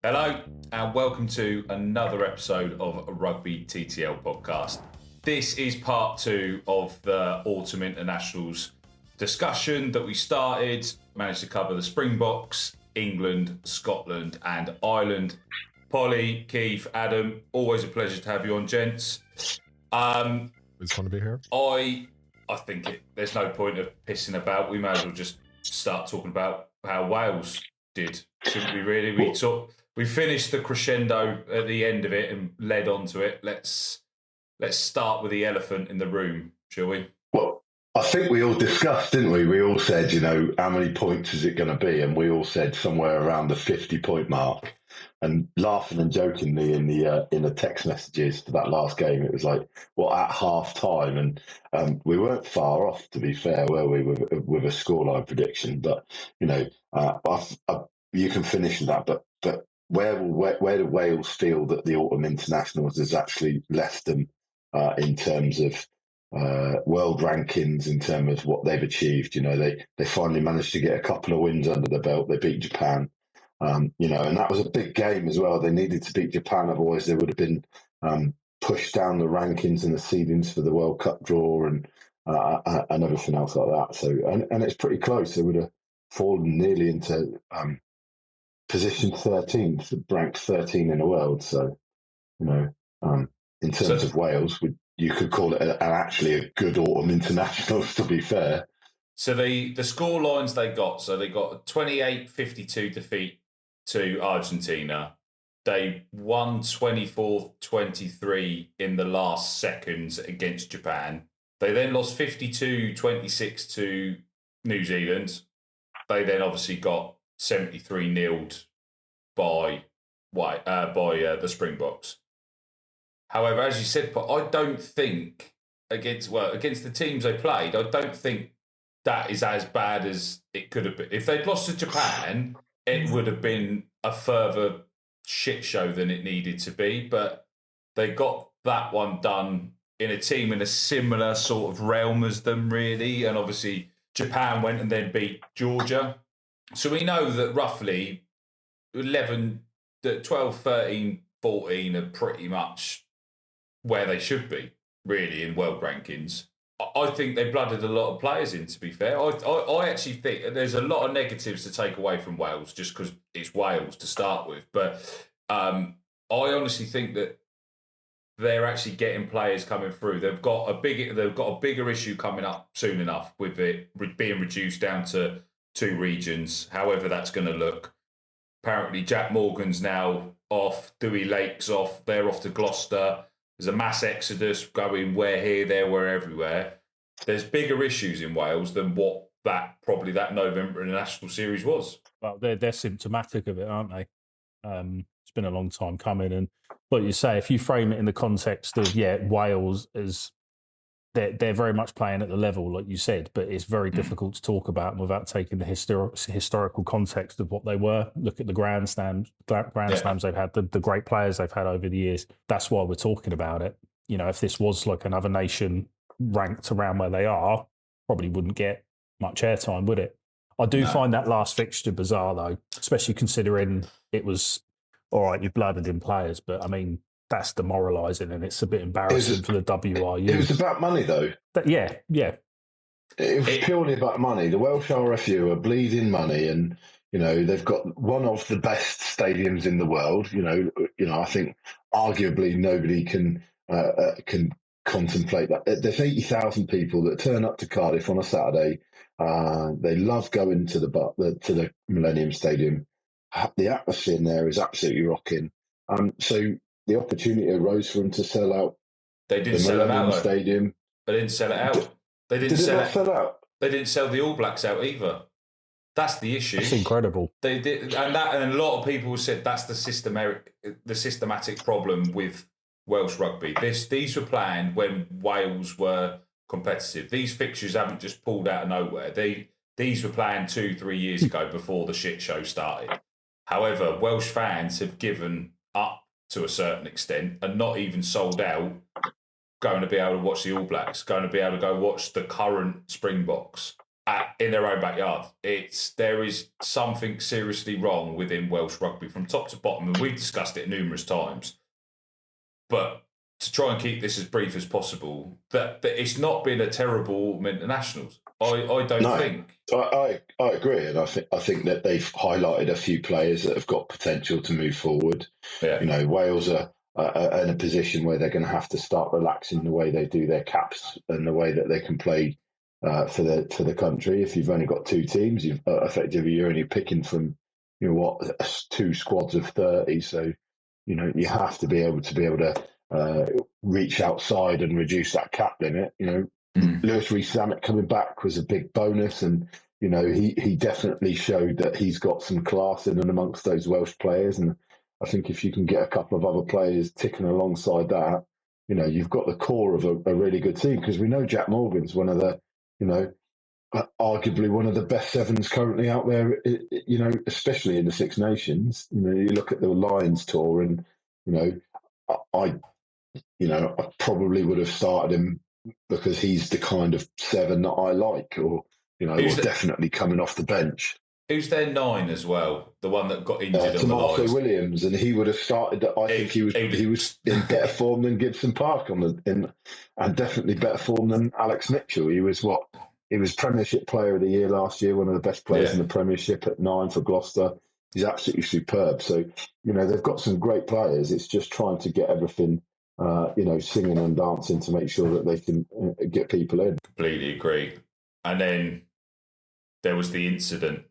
Hello and welcome to another episode of Rugby TTL podcast. This is part 2 of the Autumn Internationals discussion that we started. Managed to cover the Springboks, England, Scotland and Ireland. Polly, Keith, Adam, always a pleasure to have you on, gents. It's fun to be here. I think there's no point of pissing about. We may as well just start talking about how Wales did, shouldn't we really? We finished the crescendo at the end of it and led on to it. Let's start with the elephant in the room, shall we? Well, I think we all discussed, didn't we? We all said, how many points is it going to be? And we all said somewhere around the 50-point mark. And laughing and jokingly in the text messages for that last game, it was like, at half time? And we weren't far off, to be fair, were we, with a scoreline prediction? But, you can finish that. But where do Wales feel that the Autumn Internationals has actually left them in terms of world rankings, in terms of what they've achieved? They finally managed to get a couple of wins under the belt. They beat Japan, and that was a big game as well. They needed to beat Japan, otherwise they would have been pushed down the rankings and the seedings for the World Cup draw and everything else like that. So and it's pretty close. They would have fallen nearly into position 13th, ranked 13 in the world. So, in terms of Wales, you could call it actually a good Autumn Internationals, to be fair. So the score lines they got a 28-52 defeat to Argentina. They won 24-23 in the last seconds against Japan. They then lost 52-26 to New Zealand. They then obviously got 73-0'd by the Springboks. However, as you said, I don't think against the teams they played, I don't think that is as bad as it could have been. If they'd lost to Japan, it would have been a further shit show than it needed to be. But they got that one done in a team in a similar sort of realm as them, really. And obviously, Japan went and then beat Georgia. So we know that roughly 12, 13, 14 are pretty much where they should be, really, in world rankings. I think they blooded a lot of players in, to be fair. I actually think there's a lot of negatives to take away from Wales just because it's Wales to start with. But I honestly think that they're actually getting players coming through. They've got a bigger issue coming up soon enough with it being reduced down to 2 regions, however that's going to look. Apparently Jack Morgan's now off, Dewey Lake's off, they're off to Gloucester. There's a mass exodus going where, here, there, where, everywhere. There's bigger issues in Wales than what that November International Series was. Well, they're symptomatic of it, aren't they? It's been a long time coming. And like you say, if you frame it in the context of, Wales as they're very much playing at the level, like you said, but it's very difficult to talk about them without taking the historical context of what they were. Look at the Grand Slams they've had, the great players they've had over the years. That's why we're talking about it. If this was like another nation ranked around where they are, probably wouldn't get much airtime, would it? I do find that last fixture bizarre, though, especially considering it was, all right, you've blooded in players, but I mean, that's demoralising and it's a bit embarrassing for the WRU. It was about money, though. Yeah. It was purely about money. The Welsh RFU are bleeding money, and they've got one of the best stadiums in the world. I think arguably nobody can contemplate that. There's 80,000 people that turn up to Cardiff on a Saturday. They love going to the Millennium Stadium. The atmosphere in there is absolutely rocking. So the opportunity arose for them to sell out. They didn't sell it out. Stadium. They didn't sell it out. They didn't sell it out. They didn't sell the All Blacks out either. That's the issue. It's incredible. They did, and a lot of people said that's the systematic problem with Welsh rugby. These were planned when Wales were competitive. These fixtures haven't just pulled out of nowhere. These were planned 2-3 years ago before the shit show started. However, Welsh fans have given up to a certain extent and not even sold out going to be able to watch the All Blacks, going to be able to go watch the current Springboks. in their own backyard. There is something seriously wrong within Welsh rugby from top to bottom, and we've discussed it numerous times. But to try and keep this as brief as possible, that it's not been a terrible autumn internationals. I don't think. I agree, and I think that they've highlighted a few players that have got potential to move forward. Yeah. Wales are in a position where they're going to have to start relaxing the way they do their caps and the way that they can play for the country. If you've only got two teams, you've effectively you're only picking from 2 squads of 30. So you have to be able to reach outside and reduce that cap limit. Lewis Rees-Zammit coming back was a big bonus, and he definitely showed that he's got some class in and amongst those Welsh players. And I think if you can get a couple of other players ticking alongside that, you've got the core of a really good team, because we know Jack Morgan's one of the, arguably one of the best sevens currently out there, especially in the Six Nations. You look at the Lions tour, and, I probably would have started him because he's the kind of seven that I like, or definitely coming off the bench. Who's their 9 as well? The one that got injured on the Marco Williams, and he would have started. I think he was in better form than Gibson Park and definitely better form than Alex Mitchell. He was Premiership Player of the Year last year, one of the best players in the Premiership at 9 for Gloucester. He's absolutely superb. So they've got some great players. It's just trying to get everything. Singing and dancing to make sure that they can get people in. Completely agree. And then there was the incident.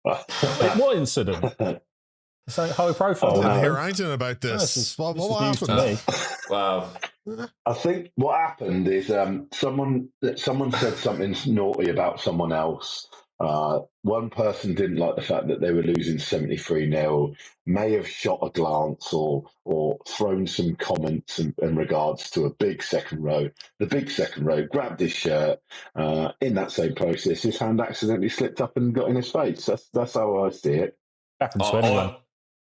What incident? It's like high profile. I didn't hear anything about this. What happened? Wow. I think what happened is someone said something naughty about someone else. One person didn't like the fact that they were losing 73-0, may have shot a glance or thrown some comments in regards to a big second row. The big second row grabbed his shirt. In that same process, his hand accidentally slipped up and got in his face. That's how I see it. Happens to anyone.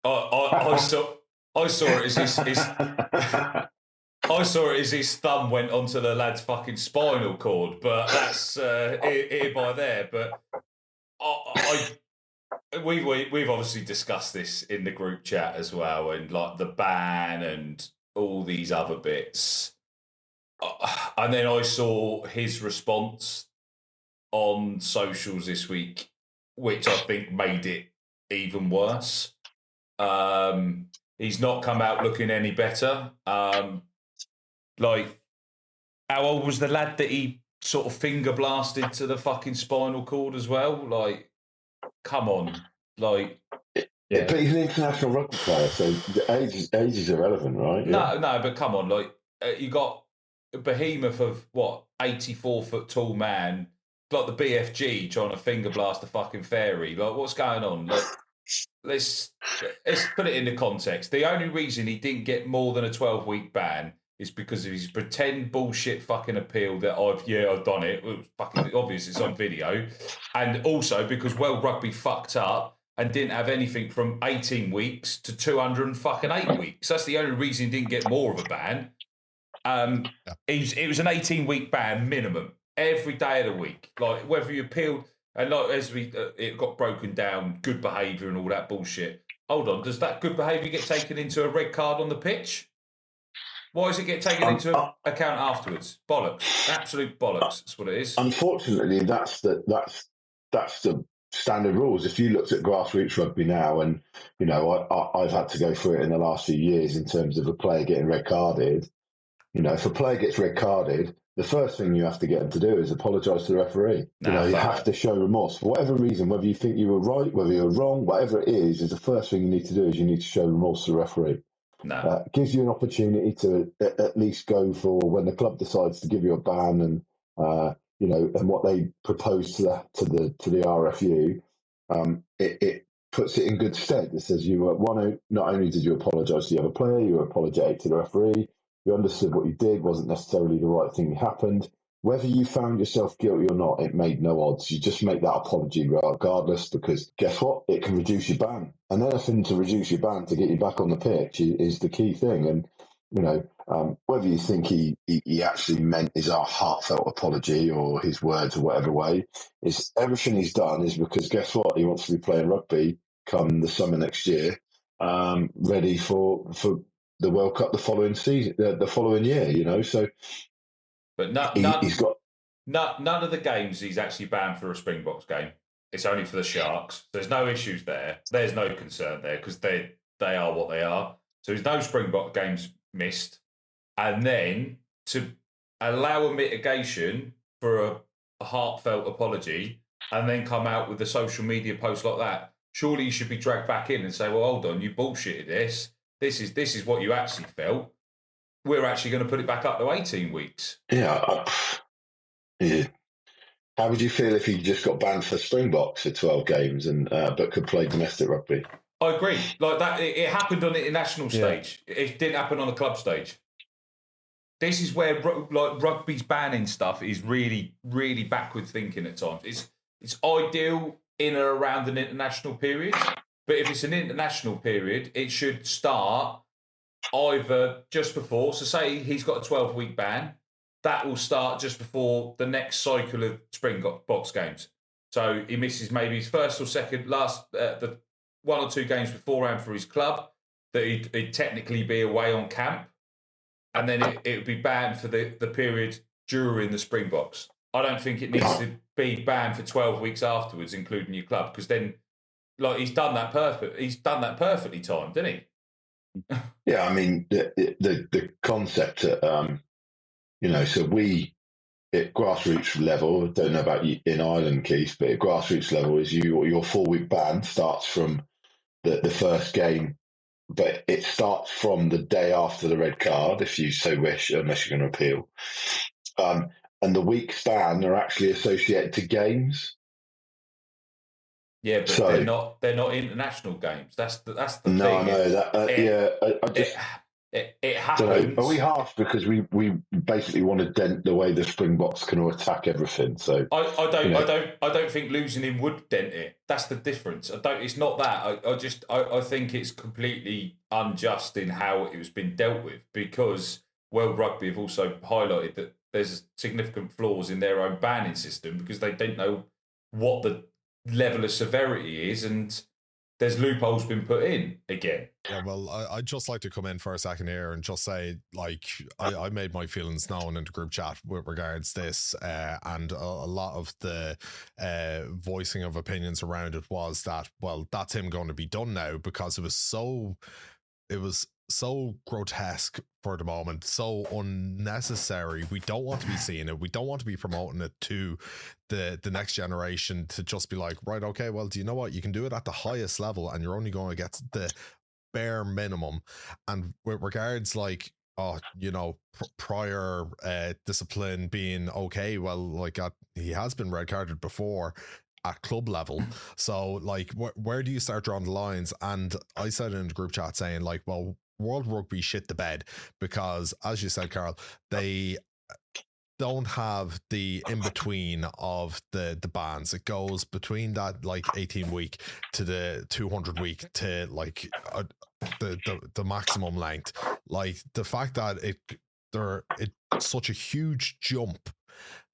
I saw it as his I saw it as his thumb went onto the lad's fucking spinal cord, but that's here by there. But we've obviously discussed this in the group chat as well, and like the ban and all these other bits. And then I saw his response on socials this week, which I think made it even worse. He's not come out looking any better. Like, how old was the lad that he sort of finger blasted to the fucking spinal cord as well? Like, come on. Like, yeah. But he's an international rugby player, so age is irrelevant, right? No, but come on. Like, you got a behemoth of, 84-foot tall man, like the BFG trying to finger blast a fucking fairy. Like, what's going on? Like, let's put it into context. The only reason he didn't get more than a 12-week ban is because of his pretend bullshit fucking appeal that I've done it. It was fucking obvious, it's on video. And also because World Rugby fucked up and didn't have anything from 18 weeks to 208 weeks. That's the only reason he didn't get more of a ban. It was an 18-week ban minimum, every day of the week. Like, whether you appealed, and like it got broken down, good behaviour and all that bullshit. Hold on, does that good behaviour get taken into a red card on the pitch? Why does it get taken into account afterwards? Bollocks. Absolute bollocks. That's what it is. Unfortunately, that's the standard rules. If you looked at grassroots rugby now, and I've had to go through it in the last few years in terms of a player getting red carded. If a player gets red carded, the first thing you have to get them to do is apologise to the referee. You have to show remorse for whatever reason, whether you think you were right, whether you were wrong, whatever it is the first thing you need to do is you need to show remorse to the referee. No. Gives you an opportunity to at least go for when the club decides to give you a ban, and and what they propose to the RFU, it puts it in good stead. It says you were not only did you apologise to the other player, you were apologetic to the referee. You understood what you did wasn't necessarily the right thing that happened. Whether you found yourself guilty or not, it made no odds. You just make that apology regardless, because guess what? It can reduce your ban. And anything to reduce your ban to get you back on the pitch is the key thing. And, whether you think he actually meant his heartfelt apology or his words or whatever way, is everything he's done is because guess what? He wants to be playing rugby come the summer next year, ready for the World Cup the following season, the following year. So, but none of the games he's actually banned for a Springboks game. It's only for the Sharks. There's no issues there. There's no concern there because they are what they are. So there's no Springbok games missed. And then to allow a mitigation for a heartfelt apology and then come out with a social media post like that, surely you should be dragged back in and say, well, hold on, you bullshitted this. This is what you actually felt. We're actually going to put it back up to 18 weeks. Yeah. How would you feel if he just got banned for Springboks for 12 games but could play domestic rugby? I agree. Like that, it happened on the international stage. It didn't happen on the club stage. This is where rugby's banning stuff is really, really backward thinking at times. It's ideal in or around an international period, but if it's an international period, it should start either just before. So say he's got a 12-week ban. That will start just before the next cycle of Springboks games. So he misses maybe his first or second, the 1 or 2 games beforehand for his club, that he'd technically be away on camp. And then it would be banned for the period during the Springboks. I don't think it needs to be banned for 12 weeks afterwards, including your club, because then he's done that perfectly timed, didn't he? Yeah, I mean, the concept so we, at grassroots level, don't know about you in Ireland, Keith, but at grassroots level is your 4-week ban starts from the first game, but it starts from the day after the red card, if you so wish, unless you're going to appeal. And the weeks ban are actually associated to games. Yeah, but they're not international games. That's the thing. No, It happens. Are we harsh because we basically want to dent the way the Springboks can attack everything? So I don't think losing him would dent it. That's the difference. It's not that. I think it's completely unjust in how it was been dealt with, because World Rugby have also highlighted that there's significant flaws in their own banning system because they don't know what the level of severity is, and there's loopholes been put in again. Yeah, well, I'd just like to come in for a second here and just say, I made my feelings known in the group chat with regards to this, and a lot of the voicing of opinions around it was that, well, that's him going to be done now, because it was so grotesque for the moment, so unnecessary. We don't want to be seeing it. We don't want to be promoting it to the next generation to just be like, right, okay, well, do you know what? You can do it at the highest level and you're only going to get the bare minimum. And with regards prior discipline being okay, well, he has been red carded before at club level. So where do you start drawing the lines? And I said in the group chat saying well, World Rugby shit the bed because, as you said, Carl, they don't have the in-between of the bans. It goes between that 18 week to the 200 week to the maximum length. The fact that it's such a huge jump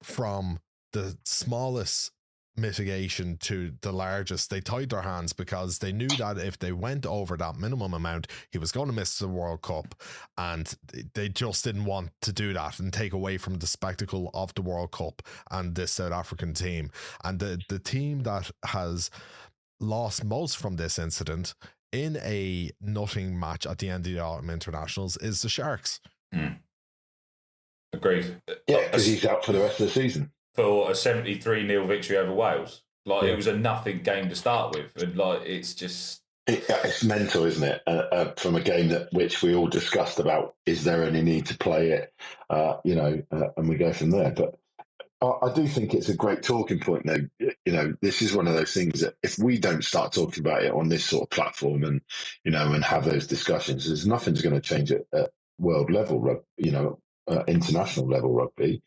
from the smallest mitigation to the largest, they tied their hands because they knew that if they went over that minimum amount, he was going to miss the World Cup, and they just didn't want to do that and take away from the spectacle of the World Cup and this South African team. And the team that has lost most from this incident in a nothing match at the end of the autumn internationals is the Sharks. Agreed. Yeah, because he's out for the rest of the season. For a 73-0 victory over Wales. It was a nothing game to start with. And it's just... It's mental, isn't it? From a game which we all discussed about, is there any need to play it? And we go from there. But I do think it's a great talking point, though. This is one of those things that if we don't start talking about it on this sort of platform and have those discussions, there's nothing's going to change at world level, international level rugby.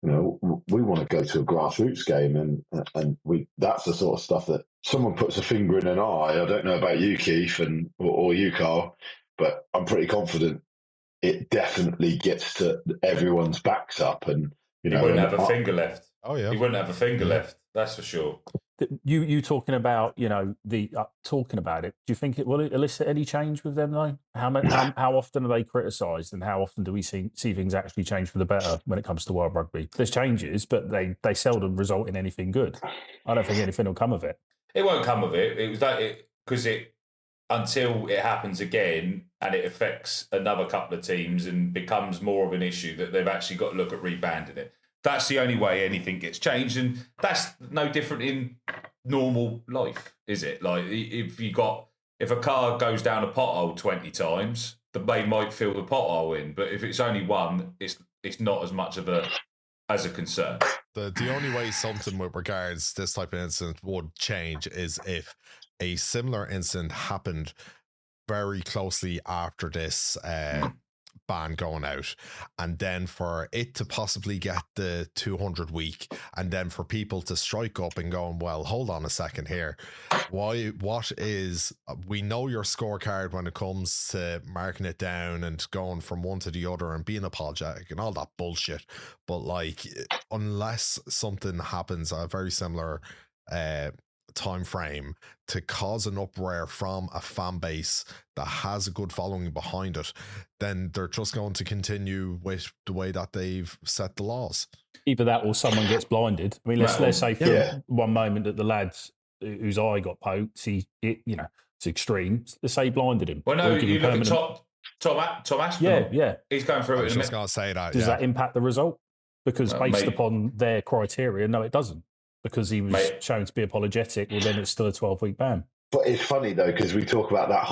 We want to go to a grassroots game, and that's the sort of stuff that someone puts a finger in an eye. I don't know about you, Keith, or you, Carl, but I'm pretty confident it definitely gets to everyone's backs up, and he wouldn't have a finger left. Oh yeah, he wouldn't have a finger left. That's for sure. You talking about the talking about it? Do you think it will elicit any change with them though? How often are they criticised, and how often do we see things actually change for the better when it comes to World Rugby? There's changes, but they seldom result in anything good. I don't think anything will come of it. It won't come of it. It was that because until it happens again and it affects another couple of teams and becomes more of an issue that they've actually got to look at rebanding it. That's the only way anything gets changed, and that's no different in normal life, is it? Like if a car goes down a pothole 20 times, they might fill the pothole in, but if it's only one, it's not as much of a concern. The only way something with regards to this type of incident would change is if a similar incident happened very closely after this ban going out, and then for it to possibly get the 200 week, and then for people to strike up and going, well, hold on a second here, we know your scorecard when it comes to marking it down and going from one to the other and being apologetic and all that bullshit, but like unless something happens a very similar time frame to cause an uproar from a fan base that has a good following behind it, then they're just going to continue with the way that they've set the laws. Either that or someone gets blinded. I mean, let's say for one moment that the lads whose eye got poked, it's extreme. Let's say he blinded him. Well, no, you look at Tom Aspinall. Yeah. He's going through it. I was just going to say that. Does that impact the result? Because based upon their criteria, no, it doesn't. Because he was shown to be apologetic, well, then it's still a 12-week ban. But it's funny, though, because we talk about that,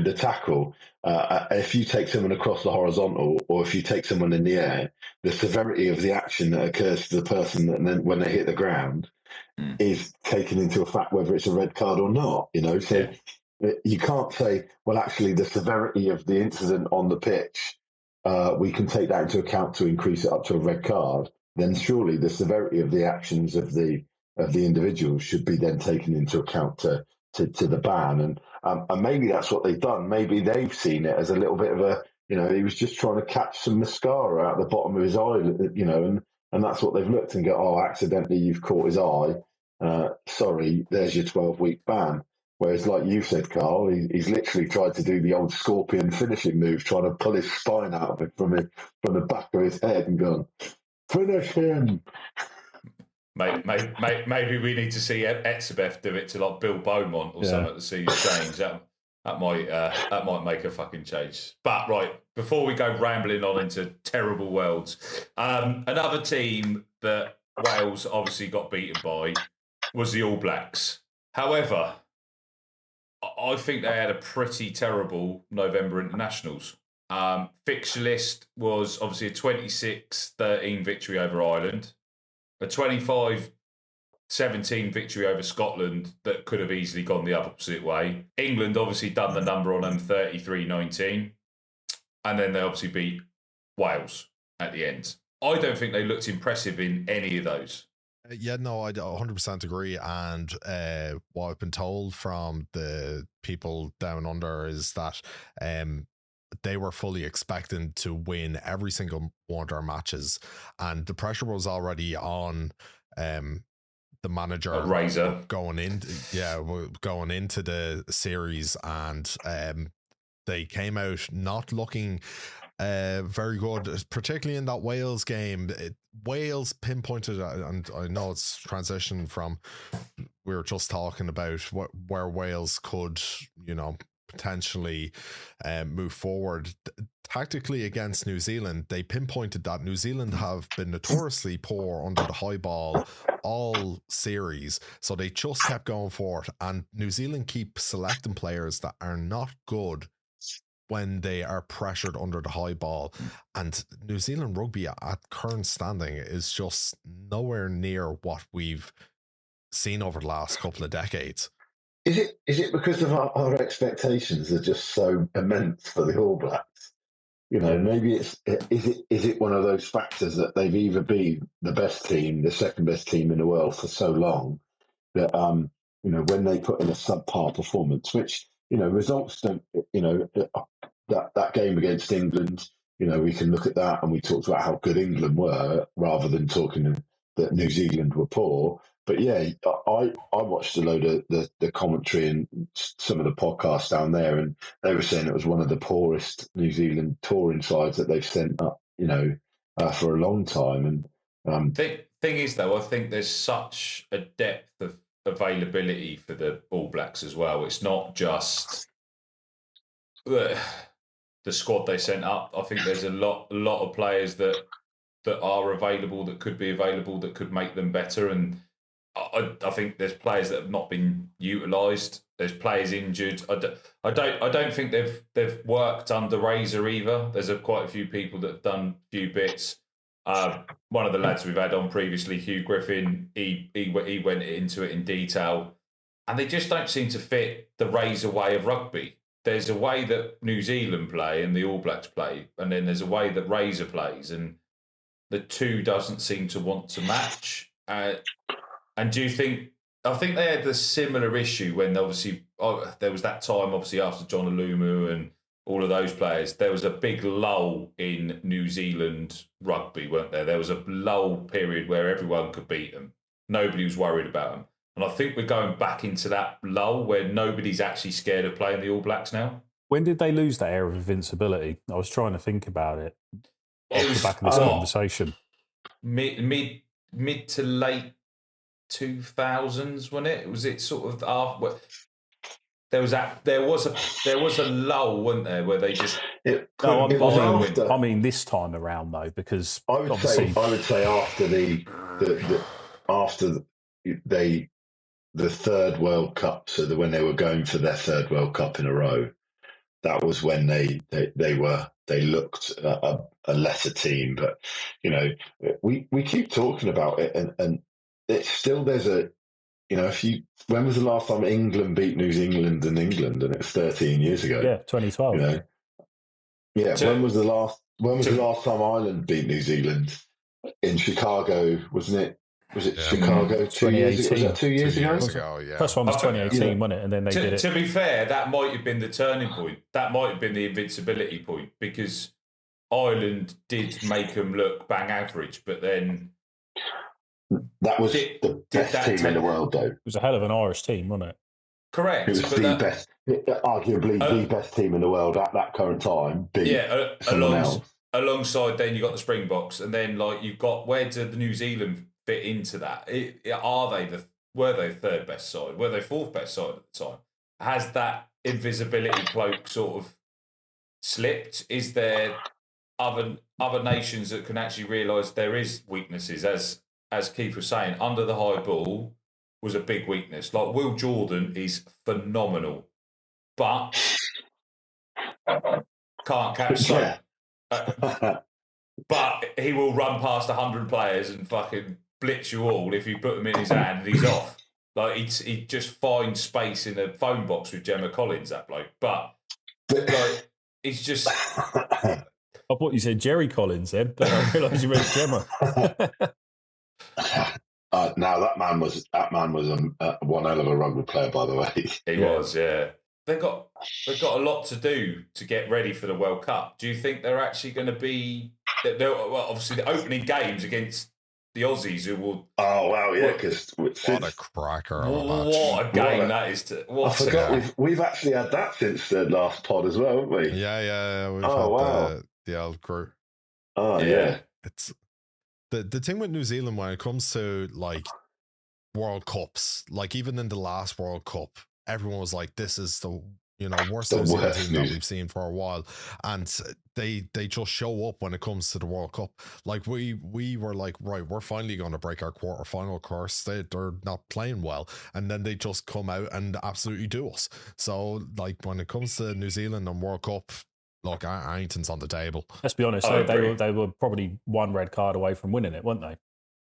the tackle. If you take someone across the horizontal or if you take someone in the air, the severity of the action that occurs to the person and then when they hit the ground is taken into effect whether it's a red card or not, So you can't say, well, actually, the severity of the incident on the pitch, we can take that into account to increase it up to a red card. Then surely the severity of the actions of the individuals should be then taken into account to the ban, and maybe that's what they've done. Maybe they've seen it as a little bit of a, he was just trying to catch some mascara out the bottom of his eye, and that's what they've looked and go, oh, accidentally you've caught his eye. Sorry, there's your 12-week ban. Whereas, like you said, Carl, he's literally tried to do the old scorpion finishing move, trying to pull his spine out of it from the back of his head and gone, finish him. Maybe we need to see Etzebeth do it to like Bill Beaumont or something to see the change. That might make a fucking change. But right, before we go rambling on into terrible worlds, another team that Wales obviously got beaten by was the All Blacks. However, I think they had a pretty terrible November internationals. Fixture list was obviously a 26-13 victory over Ireland, a 25-17 victory over Scotland that could have easily gone the opposite way. England obviously done the number on them 33-19, and then they obviously beat Wales at the end. I don't think they looked impressive in any of those. Yeah, no, I 100% agree. And what I've been told from the people down under is that they were fully expecting to win every single one of their matches, and the pressure was already on the manager Razor going into the series, and they came out not looking very good, particularly in that Wales game. Wales pinpointed, and I know it's transition from, we were just talking about where Wales could, potentially move forward tactically against New Zealand. They pinpointed that New Zealand have been notoriously poor under the high ball all series, so they just kept going for it, and New Zealand keep selecting players that are not good when they are pressured under the high ball, and New Zealand rugby at current standing is just nowhere near what we've seen over the last couple of decades. Is it because of our expectations are just so immense for the All Blacks? Maybe is it one of those factors that they've either been the best team, the second best team in the world for so long that when they put in a subpar performance, which results don't, that game against England, we can look at that, and we talked about how good England were rather than talking that New Zealand were poor. But yeah, I watched a load of the commentary and some of the podcasts down there, and they were saying it was one of the poorest New Zealand touring sides that they've sent up, for a long time. And thing is, though, I think there's such a depth of availability for the All Blacks as well. It's not just the squad they sent up. I think there's a lot of players that are available, that could be available, that could make them better. And I think there's players that have not been utilised. There's players injured. I don't think they've worked under Razor either. There's quite a few people that have done a few bits. One of the lads we've had on previously, Hugh Griffin, he went into it in detail, and they just don't seem to fit the Razor way of rugby. There's a way that New Zealand play and the All Blacks play, and then there's a way that Razor plays, and the two doesn't seem to want to match. And do you think? I think they had the similar issue when obviously there was that time, obviously after John Alumu and all of those players, there was a big lull in New Zealand rugby, weren't there? There was a lull period where everyone could beat them. Nobody was worried about them. And I think we're going back into that lull where nobody's actually scared of playing the All Blacks now. When did they lose that air of invincibility? I was trying to think about it off the back of this conversation. Mid to late 2000s, wasn't it? Was it sort of after? There was a lull, wasn't there, where they just I mean this time around though, because I would say after the third World Cup, so that when they were going for their third World Cup in a row, that was when they looked a lesser team. But we keep talking about it, and it's still there's a. When was the last time England beat New Zealand in England? And it's 13 years ago. Yeah, 2012. When was the last time Ireland beat New Zealand in Chicago? Wasn't it? Was it Chicago 2 years ago? Was that 2 years ago? Yeah. First one was 2018, wasn't it? And then they did it. To be fair, that might have been the turning point. That might have been the invincibility point, because Ireland did make them look bang average, but then. That was the best team in the world, though. It was a hell of an Irish team, wasn't it? Correct. It was arguably the best team in the world at that current time. Alongside, then you got the Springboks, and then you've got, where did New Zealand fit into that? Were they third best side? Were they fourth best side at the time? Has that invisibility cloak sort of slipped? Is there other nations that can actually realise there is weaknesses? As Keith was saying, under the high ball was a big weakness. Like, Will Jordan is phenomenal, but can't catch soap. But he will run past 100 players and fucking blitz you all if you put him in his hand and he's off. He just finds space in the phone box with Gemma Collins, that bloke. But he's just. I thought you said Jerry Collins then, but I realised you meant Gemma. Now that man was one hell of a rugby player, by the way. He was, yeah. They've got a lot to do to get ready for the World Cup. Do you think they're actually going to be? Obviously, the opening games against the Aussies, who will. Oh wow, yeah! Because what a cracker of a match! What a game that is! I forgot we've actually had that since the last pod as well, haven't we? Yeah. We've had the old crew. Oh yeah. It's. The thing with New Zealand when it comes to World Cups, even in the last World Cup, everyone was like, "This is the worst New Zealand team that we've seen for a while," and they just show up when it comes to the World Cup. We were like, right, we're finally going to break our quarterfinal curse. They're not playing well, and then they just come out and absolutely do us. So when it comes to New Zealand and World Cup. Look, Arrington's on the table. Let's be honest, they were probably one red card away from winning it, weren't they?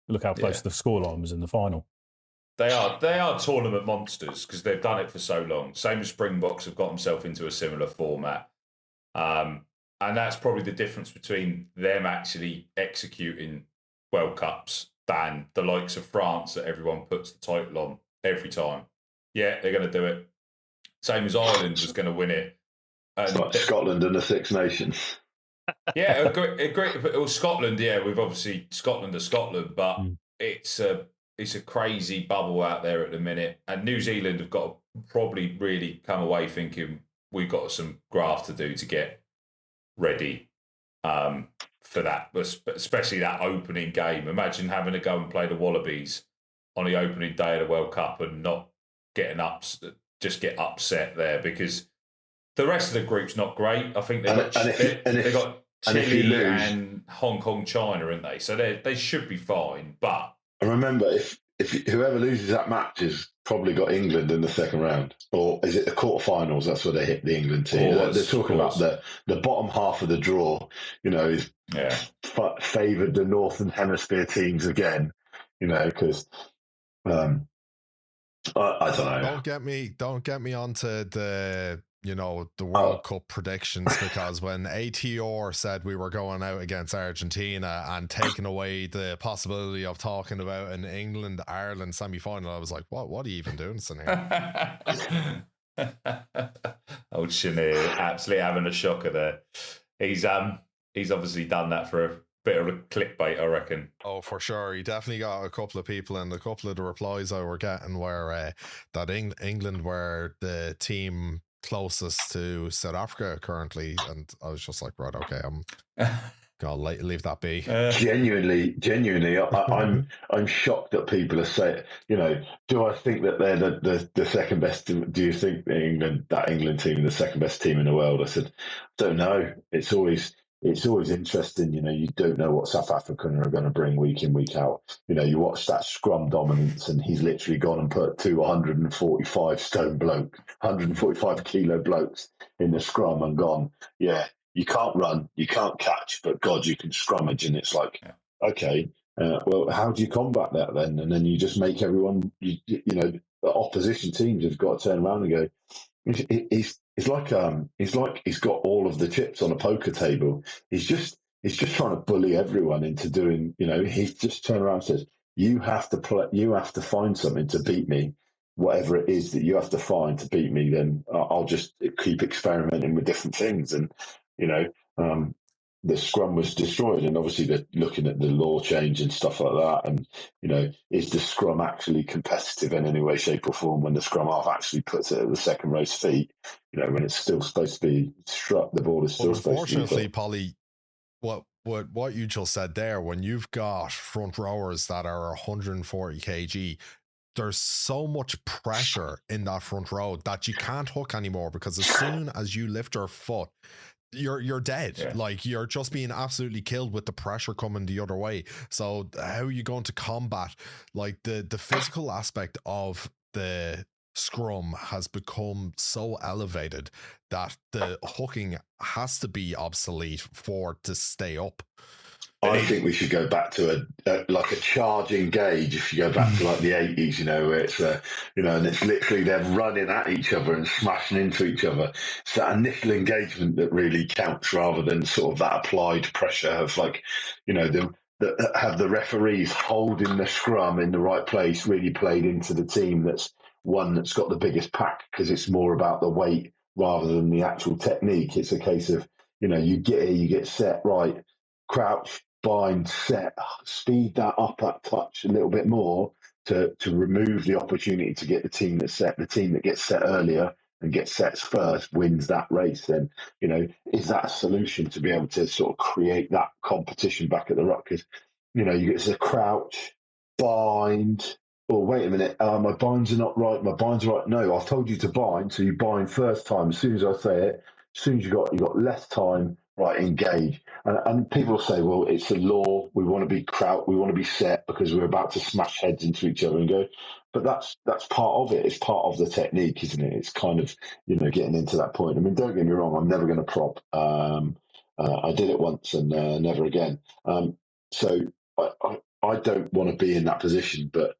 Look how close the scoreline was in the final. They are tournament monsters because they've done it for so long. Same as Springboks have got themselves into a similar format. And that's probably the difference between them actually executing World Cups than the likes of France that everyone puts the title on every time. Yeah, they're going to do it. Same as Ireland was going to win it. It's like Scotland and the Six Nations. Yeah, agree. Well, Scotland, yeah, we've obviously Scotland to Scotland, but it's a crazy bubble out there at the minute. And New Zealand have got to probably really come away thinking we've got some graft to do to get ready for that, especially that opening game. Imagine having to go and play the Wallabies on the opening day of the World Cup and not getting just get upset there, because the rest of the group's not great. I think they got Chile and Hong Kong, China, aren't they? So they should be fine. But and remember, if whoever loses that match has probably got England in the second round, or is it the quarterfinals? That's where they hit the England team. They're talking about the bottom half of the draw. Is favoured the Northern Hemisphere teams again. Because I don't know. Don't get me onto the the World Cup predictions, because when ATR said we were going out against Argentina and taking away the possibility of talking about an England-Ireland semi-final, I was like, what are you even doing, Tenure? Old Tenure, absolutely having a shocker there. He's obviously done that for a bit of a clickbait, I reckon. Oh, for sure. He definitely got a couple of people, and a couple of the replies I were getting were that England were the team closest to South Africa currently, and I was just like, right, okay, I'm gonna leave that be. Genuinely, I'm shocked that people are saying, do I think that they're the second best? Do you think that England team is the second best team in the world? I said, don't know. It's always interesting. You don't know what South Africa are going to bring week in, week out. You watch that scrum dominance, and he's literally gone and put 145 kilo blokes in the scrum and gone, yeah, you can't run, you can't catch, but God, you can scrummage. And it's like, okay, well, how do you combat that then? And then you just make everyone, the opposition teams have got to turn around and go, It's like he's got all of the chips on a poker table. He's just trying to bully everyone into doing. He's just turned around and says, "You have to find something to beat me, whatever it is that you have to find to beat me. Then I'll just keep experimenting with different things." And the scrum was destroyed, and obviously they're looking at the law change and stuff like that. And is the scrum actually competitive in any way, shape, or form when the scrum half actually puts it at the second row's feet? When it's still supposed to be struck, the ball is still supposed to be. Unfortunately, Polly, what you just said there, when you've got front rowers that are 140 kg, there's so much pressure in that front row that you can't hook anymore, because as soon as you lift your foot, you're dead. Yeah. Like, you're just being absolutely killed with the pressure coming the other way. So how are you going to combat like the physical aspect of the scrum has become so elevated that the hooking has to be obsolete for to stay up? I think we should go back to a charging gauge. If you go back to like the 80s, where it's and it's literally they're running at each other and smashing into each other. It's that initial engagement that really counts, rather than sort of that applied pressure of like, have the referees holding the scrum in the right place really played into the team that's got the biggest pack, because it's more about the weight rather than the actual technique. It's a case of, you get here, you get set right, crouch, bind, set, speed that up that touch a little bit more to remove the opportunity to get the team that's set. The team that gets set earlier and gets sets first wins that race. Then, is that a solution to be able to sort of create that competition back at the ruck? Because, you get to crouch, bind. Oh, wait a minute, my binds are not right. My binds are right. No, I've told you to bind, so you bind first time. As soon as I say it, as soon as you got less time, right, engage. And people say, well, it's the law. We want to be we want to be set because we're about to smash heads into each other and go. But that's part of it. It's part of the technique, isn't it? It's kind of, getting into that point. I mean, don't get me wrong, I'm never going to prop. I did it once and never again. So I don't want to be in that position, but,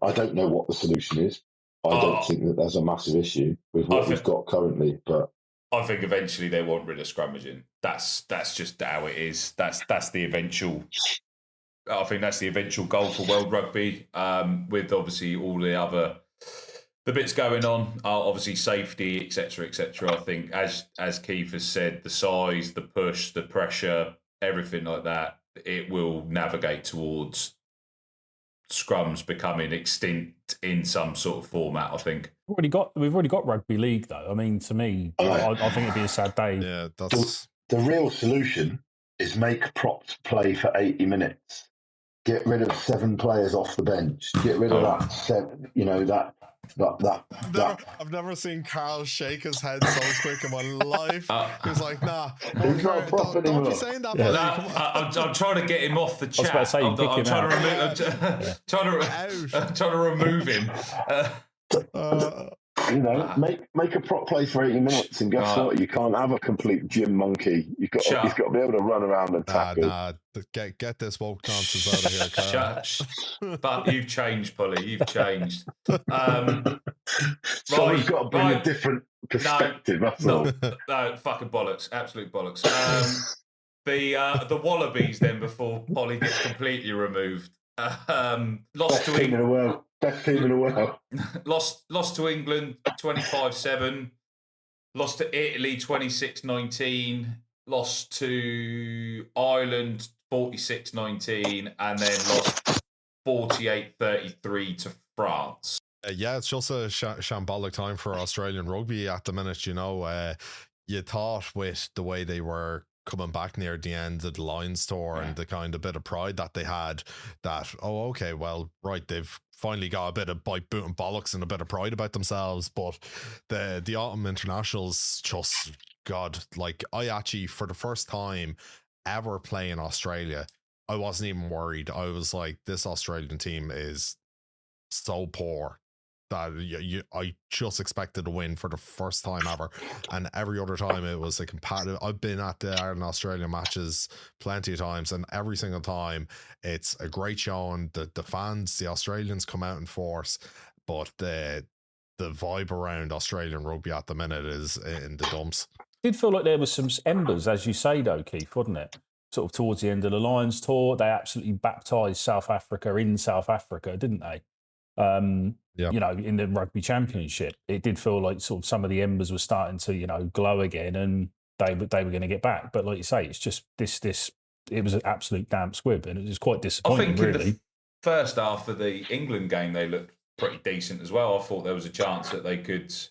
I don't know what the solution is. I don't think that there's a massive issue with what we've got currently, but I think eventually they want rid of scrummaging. That's just how it is. That's the eventual. I think that's the eventual goal for World Rugby. With obviously all the other the bits going on are obviously safety, etc., etc. I think, as Keith has said, the size, the push, the pressure, everything like that, it will navigate towards scrums becoming extinct in some sort of format. I think we've already got rugby league though. I mean, to me, I think it'd be a sad day. Yeah, that's the real solution is make props play for 80 minutes. Get rid of 7 players off the bench. Get rid of that 7. You know that. I've never seen Carl shake his head so quick in my life. He was like, "Nah, He's not a prop don't anymore. be saying that." No, buddy. I'm trying to get him off the chat. I was about to say, I'm trying to remove him. You know, make a prop play for 80 minutes, and guess what? You can't have a complete gym monkey. He's got to be able to run around and tackle. Get this woke nonsense out of here, Carl. But you've changed, Polly. You've changed. Someone's got to bring a different perspective. No, fucking bollocks. Absolute bollocks. The Wallabies then, before Polly gets completely removed. Lost to England in the world. Best team in the world. Lost to England 25-7. Lost to Italy 26-19. Lost to Ireland 46-19, and then lost 48-33 to France. Yeah, it's just a shambolic time for Australian rugby at the minute. You know, you thought with the way they were coming back near the end of the Lions tour and the kind of bit of pride that they had, that, oh, okay, well, right, they've finally got a bit of bite, boot and bollocks and a bit of pride about themselves. But the autumn internationals, just, God, like, I actually, for the first time ever playing Australia, I wasn't even worried. I was like, this Australian team is so poor that I just expected to win for the first time ever, and every other time it was a competitive. I've been at the Ireland Australia matches plenty of times, and every single time it's a great showing. The fans, the Australians, come out in force, but the vibe around Australian rugby at the minute is in the dumps. It did feel like there was some embers, as you say, though, Keith, wasn't it? Sort of towards the end of the Lions tour, they absolutely baptised South Africa in South Africa, didn't they? You know, in the rugby championship, it did feel like sort of some of the embers were starting to, you know, glow again, and they were going to get back. But like you say, it's just this. It was an absolute damp squib, and it was quite disappointing. I think really. in the first half of the England game, they looked pretty decent as well. I thought there was a chance that they could do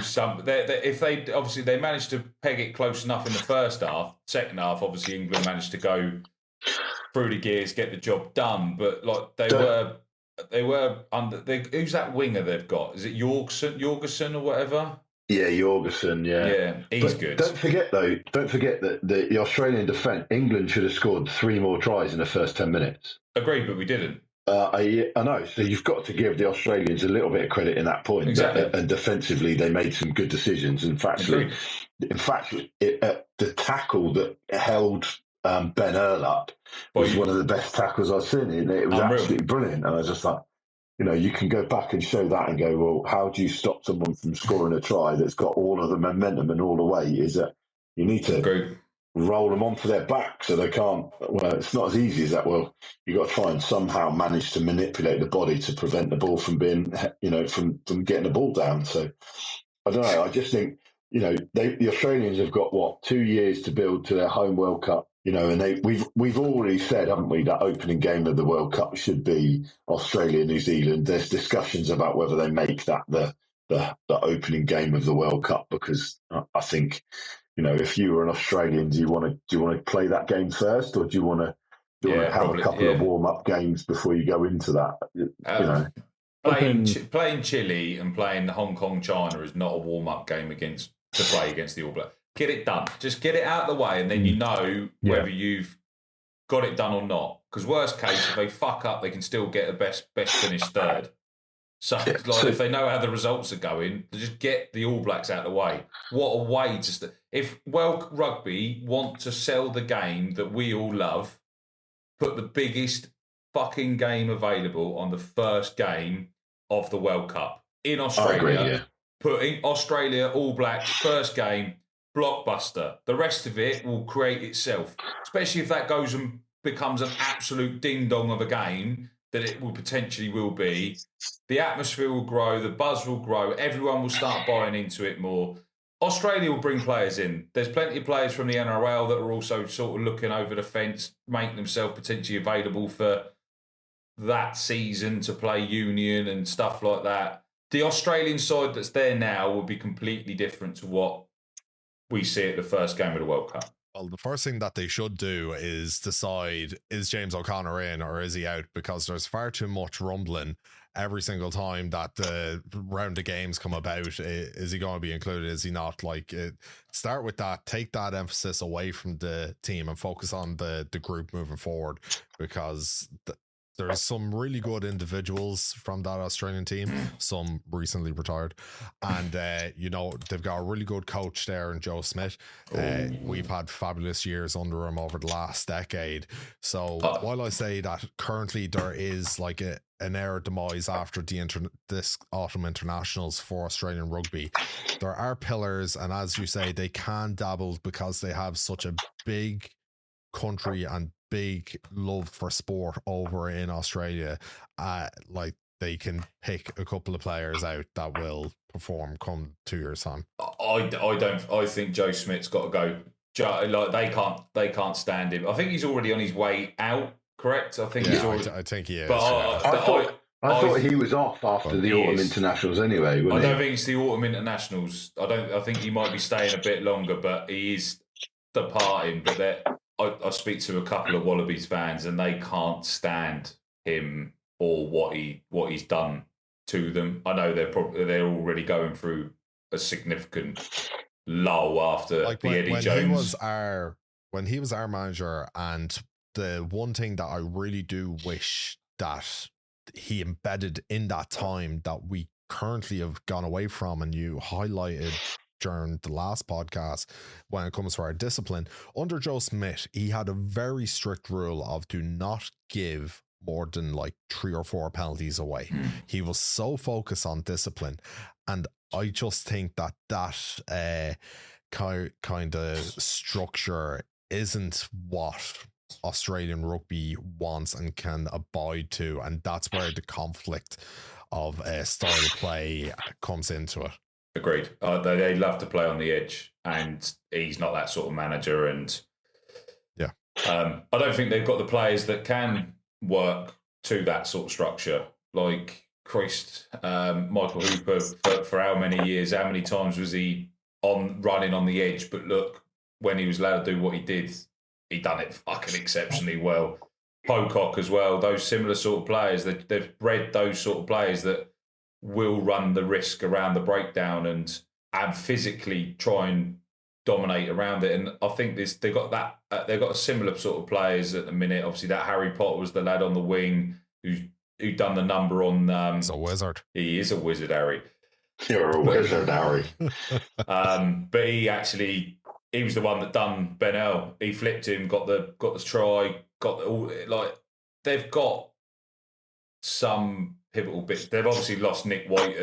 some. If they managed to peg it close enough in the first half. Second half, obviously England managed to go through the gears, get the job done. But like they were under. Who's that winger they've got? Is it Jorgensen or whatever? Yeah, Jorgensen. Yeah, he's good. Don't forget that the Australian defence, England should have scored 3 more tries in the first 10 minutes. Agreed, but we didn't. I know. So you've got to give the Australians a little bit of credit in that point. Exactly. And defensively, they made some good decisions. In fact, the tackle that held Ben Earl up was one of the best tackles I've seen. It was absolutely brilliant. And I was just like, you know, you can go back and show that and go, well, how do you stop someone from scoring a try that's got all of the momentum and all the weight? Is that you need to roll them onto their back so they can't. Well, it's not as easy as that. Well, you've got to try and somehow manage to manipulate the body to prevent the ball from being, you know, from getting the ball down. So I don't know. I just think, you know, the Australians have got 2 years to build to their home World Cup. You know, and we've already said, haven't we, that opening game of the World Cup should be Australia, New Zealand. There's discussions about whether they make that the opening game of the World Cup, because I think, you know, if you were an Australian, do you want to play that game first, or do you want to have a couple of warm up games before you go into that? You know, playing Chile and playing Hong Kong, China is not a warm up game to play against the All Blacks. Get it done. Just get it out of the way, and then you know whether you've got it done or not. Because worst case, if they fuck up, they can still get a best finish third. So, if they know how the results are going, just get the All Blacks out of the way. What a way to... If World Rugby want to sell the game that we all love, put the biggest fucking game available on the first game of the World Cup in Australia. I agree, Putting Australia All Blacks first game, blockbuster. The rest of it will create itself, especially if that goes and becomes an absolute ding dong of a game. that it will potentially will be, the atmosphere will grow, the buzz will grow, everyone will start buying into it more. Australia will bring players in. There's plenty of players from the NRL that are also sort of looking over the fence, making themselves potentially available for that season to play union and stuff like that. The Australian side that's there now will be completely different to what we see at the first game of the World Cup. Well, the first thing that they should do is decide, is James O'Connor in or is he out? Because there's far too much rumbling every single time that the round of games come about. Is he going to be included? Is he not? Start with that, take that emphasis away from the team and focus on the group moving forward, because there's some really good individuals from that Australian team, some recently retired. And, they've got a really good coach there in Joe Schmidt. We've had fabulous years under him over the last decade. So while I say that currently there is like an air demise after this autumn internationals for Australian rugby, there are pillars. And as you say, they can dabble because they have such a big country and big love for sport over in Australia. They can pick a couple of players out that will perform come 2 years time. I think Joe Schmidt's got to go. They can't stand him. I think he's already on his way out. Correct. I think he's already. I think he is. But I thought he was off after the autumn internationals anyway. I don't think it's the autumn internationals. I think he might be staying a bit longer, but he is departing. But I speak to a couple of Wallabies fans, and they can't stand him or what he's done to them. I know they're already going through a significant lull after the Eddie Jones. When he was our manager, and the one thing that I really do wish that he embedded in that time that we currently have gone away from, and you highlighted during the last podcast, when it comes to our discipline, under Joe Schmidt, he had a very strict rule of do not give more than like 3 or 4 penalties away. He was so focused on discipline, and I just think that kind of structure isn't what Australian rugby wants and can abide to, and that's where the conflict of style of play comes into it. Agreed. They love to play on the edge, and he's not that sort of manager. And I don't think they've got the players that can work to that sort of structure. Like Christ, Michael Hooper, for how many years? How many times was he running on the edge? But look, when he was allowed to do what he did, he done it fucking exceptionally well. Pocock as well. Those similar sort of players. They've bred those sort of players that will run the risk around the breakdown and physically try and dominate around it. And I think they've got a similar sort of players at the minute. Obviously, that Harry Potter was the lad on the wing who done the number on. He's a wizard. He is a wizard, Harry. You're a wizard, Harry. But he was the one that done Benell. He flipped him, got the try, they've got some pivotal bits. They've obviously lost Nick White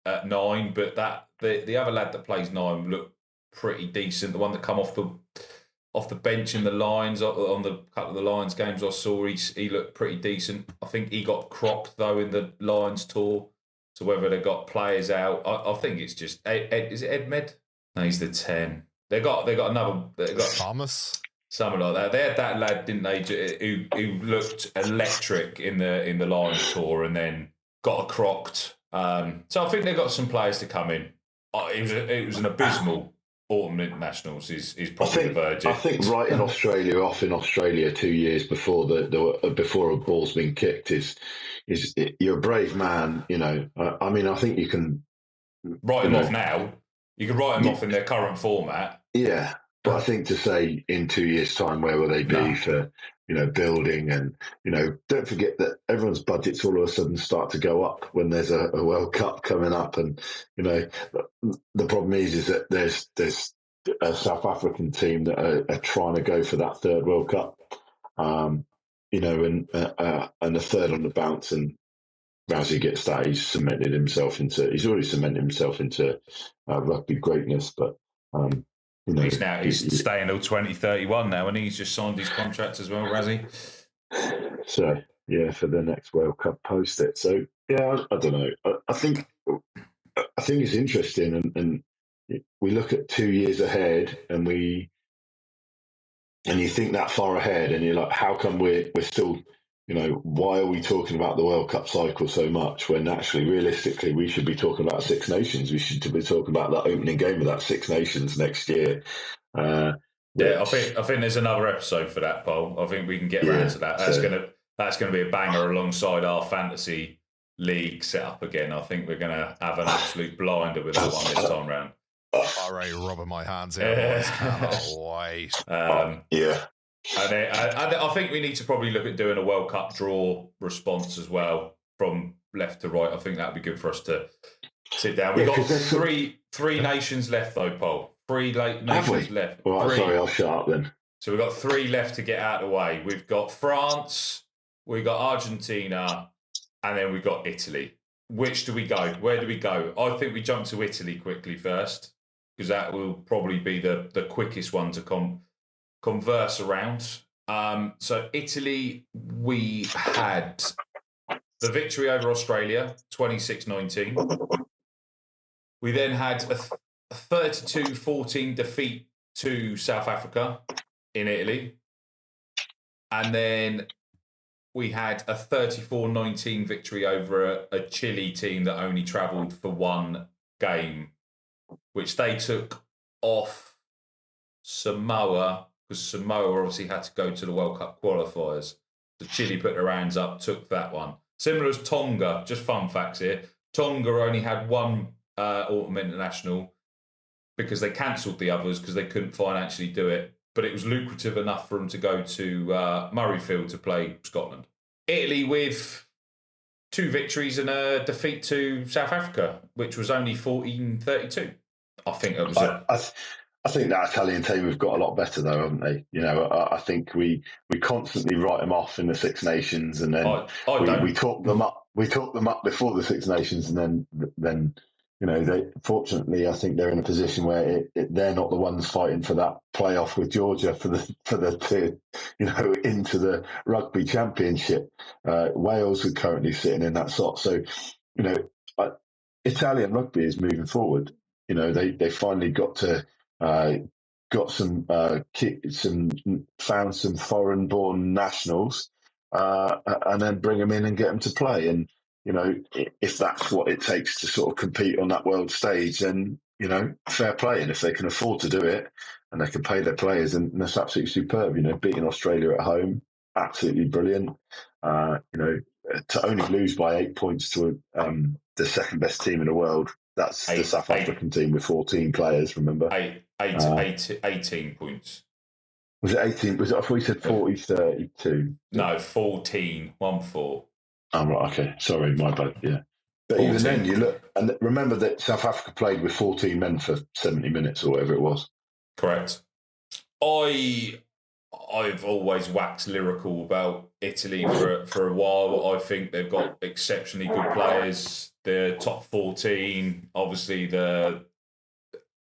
at 9, but the other lad that plays 9 looked pretty decent. The one that come off the bench in the Lions, on the couple of the Lions games I saw, he looked pretty decent. I think he got crocked though in the Lions tour. So whether they got players out, I think it's just is it Ed Med? No, he's the 10. They got Thomas. Something like that. They had that lad, didn't they, who looked electric in the Lions tour and then got crocked. So I think they've got some players to come in. It was an abysmal autumn internationals. Is probably the verdict. I think writing Australia off in Australia 2 years before before a ball's been kicked is you're a brave man. I think you can write them off now. You can write them off in their current format. Yeah. But I think to say in 2 years' time, where will they be for, building and, don't forget that everyone's budgets all of a sudden start to go up when there's a World Cup coming up. And, the problem is that there's a South African team that are trying to go for that third World Cup, and a third on the bounce. And as he gets that, he's already cemented himself into rugby greatness. But, he's staying till 2031 now, and he's just signed his contract as well, has he? So for the next World Cup post it. So yeah, I don't know. I think it's interesting, and we look at 2 years ahead, and you think that far ahead, and you're like, how come we're still, why are we talking about the World Cup cycle so much when actually, realistically, we should be talking about Six Nations. We should be talking about that opening game of that Six Nations next year. Yeah, I think there's another episode for that, Paul. I think we can get around to that. That's gonna be a banger alongside our fantasy league set up again. I think we're gonna have an absolute blinder with that one this time round. Already rubbing my hands here, boys. Cannot wait. And I think we need to probably look at doing a World Cup draw response as well from left to right. I think that'd be good for us to sit down. We've got three nations left though, Paul. Three nations left. Well, sorry, I'll shut up then. So we've got 3 left to get out of the way. We've got France, we've got Argentina, and then we've got Italy. Which do we go? Where do we go? I think we jump to Italy quickly first, because that will probably be the quickest one to converse around. So Italy, we had the victory over Australia, 26-19. We then had a 32-14 defeat to South Africa in Italy. And then we had a 34-19 victory over a Chile team that only travelled for one game, which they took off Samoa, because Samoa obviously had to go to the World Cup qualifiers. So Chile put their hands up, took that one. Similar as Tonga, just fun facts here. Tonga only had one autumn international because they cancelled the others because they couldn't financially do it. But it was lucrative enough for them to go to Murrayfield to play Scotland. Italy with 2 victories and a defeat to South Africa, which was only 14-32. I think it was. I think that Italian team have got a lot better though, haven't they? I think we constantly write them off in the Six Nations, and then we talk them up. We talk them up before the Six Nations, and then they fortunately I think they're in a position where they're not the ones fighting for that playoff with Georgia for the into the Rugby Championship. Wales are currently sitting in that slot, so Italian rugby is moving forward. They finally got found some foreign-born nationals, and then bring them in and get them to play. And if that's what it takes to sort of compete on that world stage, then fair play. And if they can afford to do it and they can pay their players, and that's absolutely superb. Beating Australia at home, absolutely brilliant. To only lose by 8 points to the second best team in the world. That's the South African team with 14 players, remember? 18 points. Was it 18? I thought you said 40, 32. No, 14, 1-4. Oh, right, okay. Sorry, my bad, yeah. But 14. even then, you look, and remember that South Africa played with 14 men for 70 minutes or whatever it was. Correct. I've always waxed lyrical about Italy for a while. I think they've got exceptionally good players. The top 14, obviously the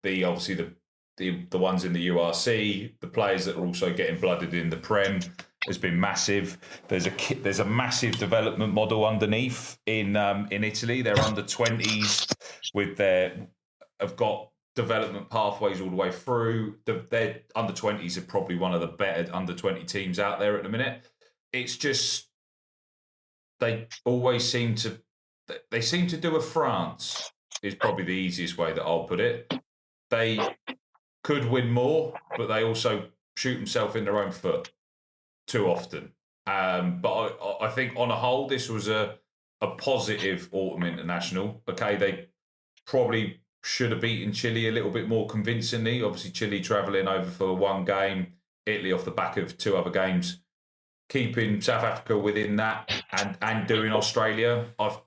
ones in the URC, the players that are also getting blooded in the Prem has been massive. There's a massive development model underneath in Italy. They're under 20s have got development pathways all the way through. Their under 20s are probably one of the better under 20 teams out there at the minute. It's just they always seem to do a France is probably the easiest way that I'll put it. They could win more, but they also shoot themselves in their own foot too often. But I think on a whole, this was a positive autumn international. Okay, they probably should have beaten Chile a little bit more convincingly. Obviously, Chile travelling over for one game, Italy off the back of 2 other games, keeping South Africa within that and doing Australia. I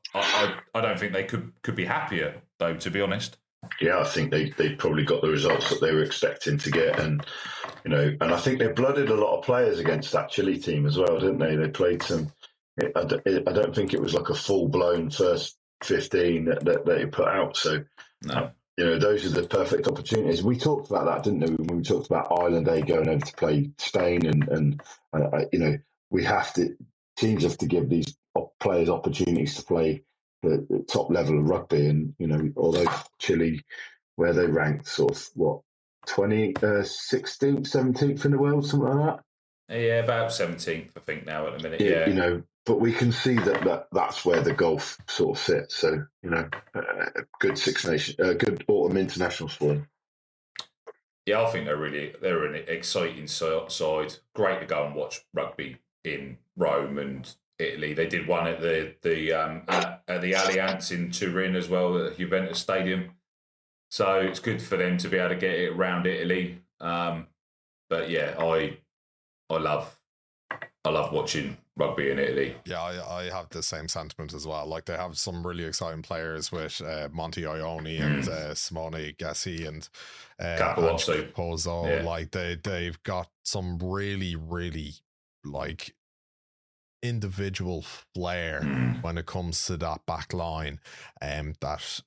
don't think they could be happier, though, to be honest. Yeah, I think they probably got the results that they were expecting to get, and I think they blooded a lot of players against that Chile team as well, didn't they? They played some. I don't think it was like a full blown first 15 that they put out. So, no. Those are the perfect opportunities. We talked about that, didn't we? When we talked about Ireland A going over to play Spain, and we have to. teams have to give these players opportunities to play the top level of rugby. And, although Chile, where they ranked sort of, 16th, 17th in the world, something like that? Yeah, about 17th, I think, now at the minute, but we can see that's where the golf sort of sits. So, good Six Nations, good autumn international squad. Yeah, I think they're an exciting side. Great to go and watch rugby in Rome and Italy. They did one at the Allianz in Turin as well, at Juventus Stadium. So it's good for them to be able to get it around Italy. But yeah, I love watching rugby in Italy. Yeah, I have the same sentiment as well. Like, they have some really exciting players with Monty Ione and Simone Gessi and Pozo. Yeah. Like, they've got some really, really, like, individual flair when it comes to that back line, that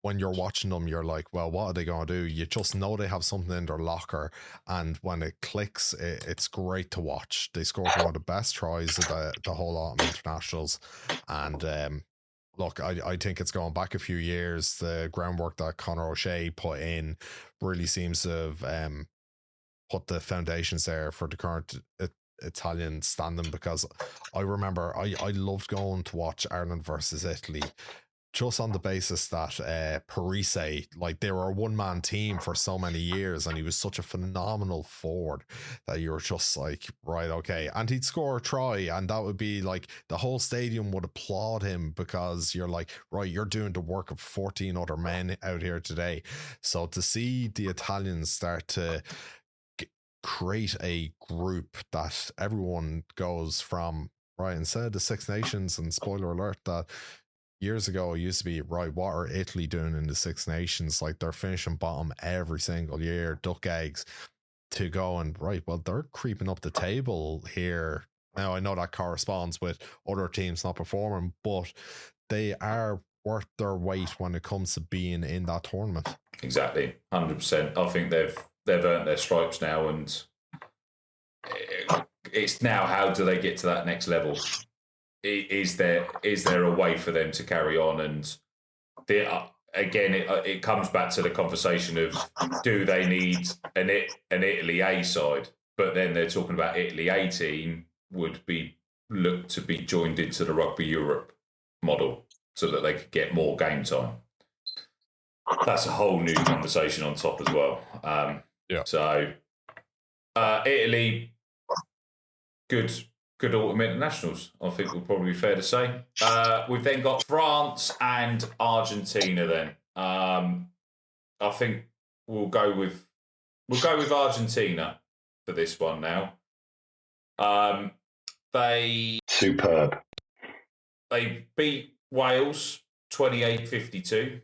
when you're watching them, you're like, well, what are they going to do? You just know they have something in their locker, and when it clicks, it's great to watch. They scored one of the best tries of the whole autumn internationals, and look, I think it's going back a few years. The groundwork that Conor O'Shea put in really seems to have put the foundations there for the current Italian standing, because I remember I loved going to watch Ireland versus Italy just on the basis that Parise, like, they were a one-man team for so many years, and he was such a phenomenal forward that you were just like, right, okay. And he'd score a try, and that would be like, the whole stadium would applaud him, because you're like, right, you're doing the work of 14 other men out here today. So to see the Italians start to create a group that everyone goes from, right, instead of the Six Nations, and spoiler alert, that years ago, it used to be, right, what are Italy doing in the Six Nations? Like, they're finishing bottom every single year, duck eggs, to go and, right, well, they're creeping up the table here. Now, I know that corresponds with other teams not performing, but they are worth their weight when it comes to being in that tournament. Exactly, 100%. I think they've earned their stripes now, and it's now, how do they get to that next level? Is there a way for them to carry on? And again, it comes back to the conversation of, do they need an Italy A side? But then they're talking about Italy A team would be looked to be joined into the Rugby Europe model so that they could get more game time. That's a whole new conversation on top as well. So Italy, good autumn internationals, I think would probably be fair to say. We've then got France and Argentina. Then I think we'll go with Argentina for this one now. Superb. They beat Wales 28-52.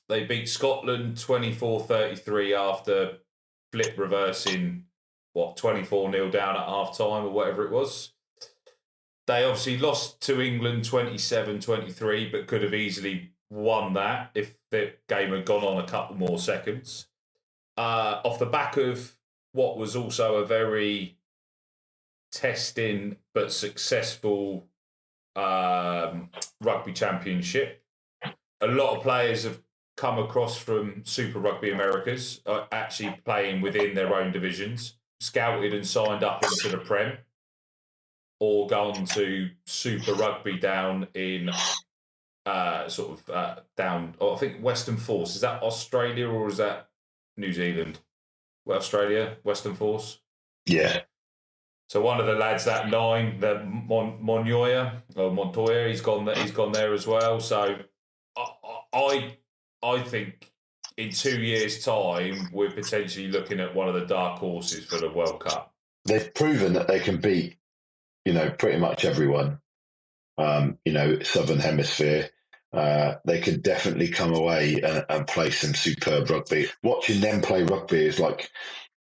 They beat Scotland 24-33 after flip reversing 24-0 down at half time or whatever it was. They obviously lost to England 27-23, but could have easily won that if the game had gone on a couple more seconds. Off the back of what was also a very testing but successful rugby championship. A lot of players have come across from Super Rugby Americas, actually playing within their own divisions, scouted and signed up into the Prem, or gone to Super Rugby down in down, I think Western Force. Is that Australia or is that New Zealand? Well, Australia, Western Force. Yeah. So one of the lads, that 9, the Montoya, he's gone there as well. So I think in 2 years' time, we're potentially looking at one of the dark horses for the World Cup. They've proven that they can beat, pretty much everyone. Southern Hemisphere. They could definitely come away and play some superb rugby. Watching them play rugby is like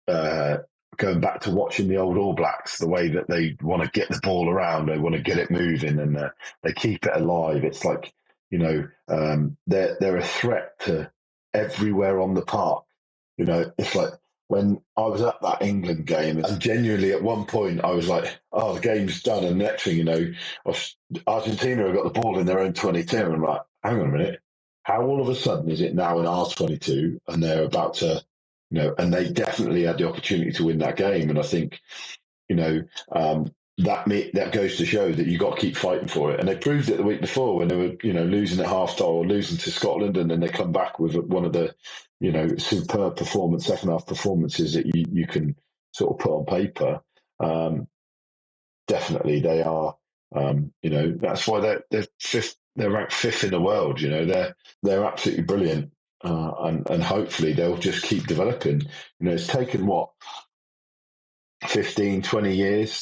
going back to watching the old All Blacks, the way that they want to get the ball around, they want to get it moving, and they keep it alive. It's like, they're a threat to everywhere on the park. It's like when I was at that England game, and genuinely at one point I was like, "Oh, the game's done," and next thing you know, Argentina have got the ball in their own 22, and I'm like, "Hang on a minute, how all of a sudden is it now in our 22?" And they're about to, and they definitely had the opportunity to win that game, and I think, that goes to show that you got to keep fighting for it. And they proved it the week before when they were, losing at half time or losing to Scotland, and then they come back with one of the, superb second half performances that you can sort of put on paper. Definitely, they are. That's why they're fifth. They're ranked fifth in the world. They're absolutely brilliant, and hopefully they'll just keep developing. It's taken 15, 20 years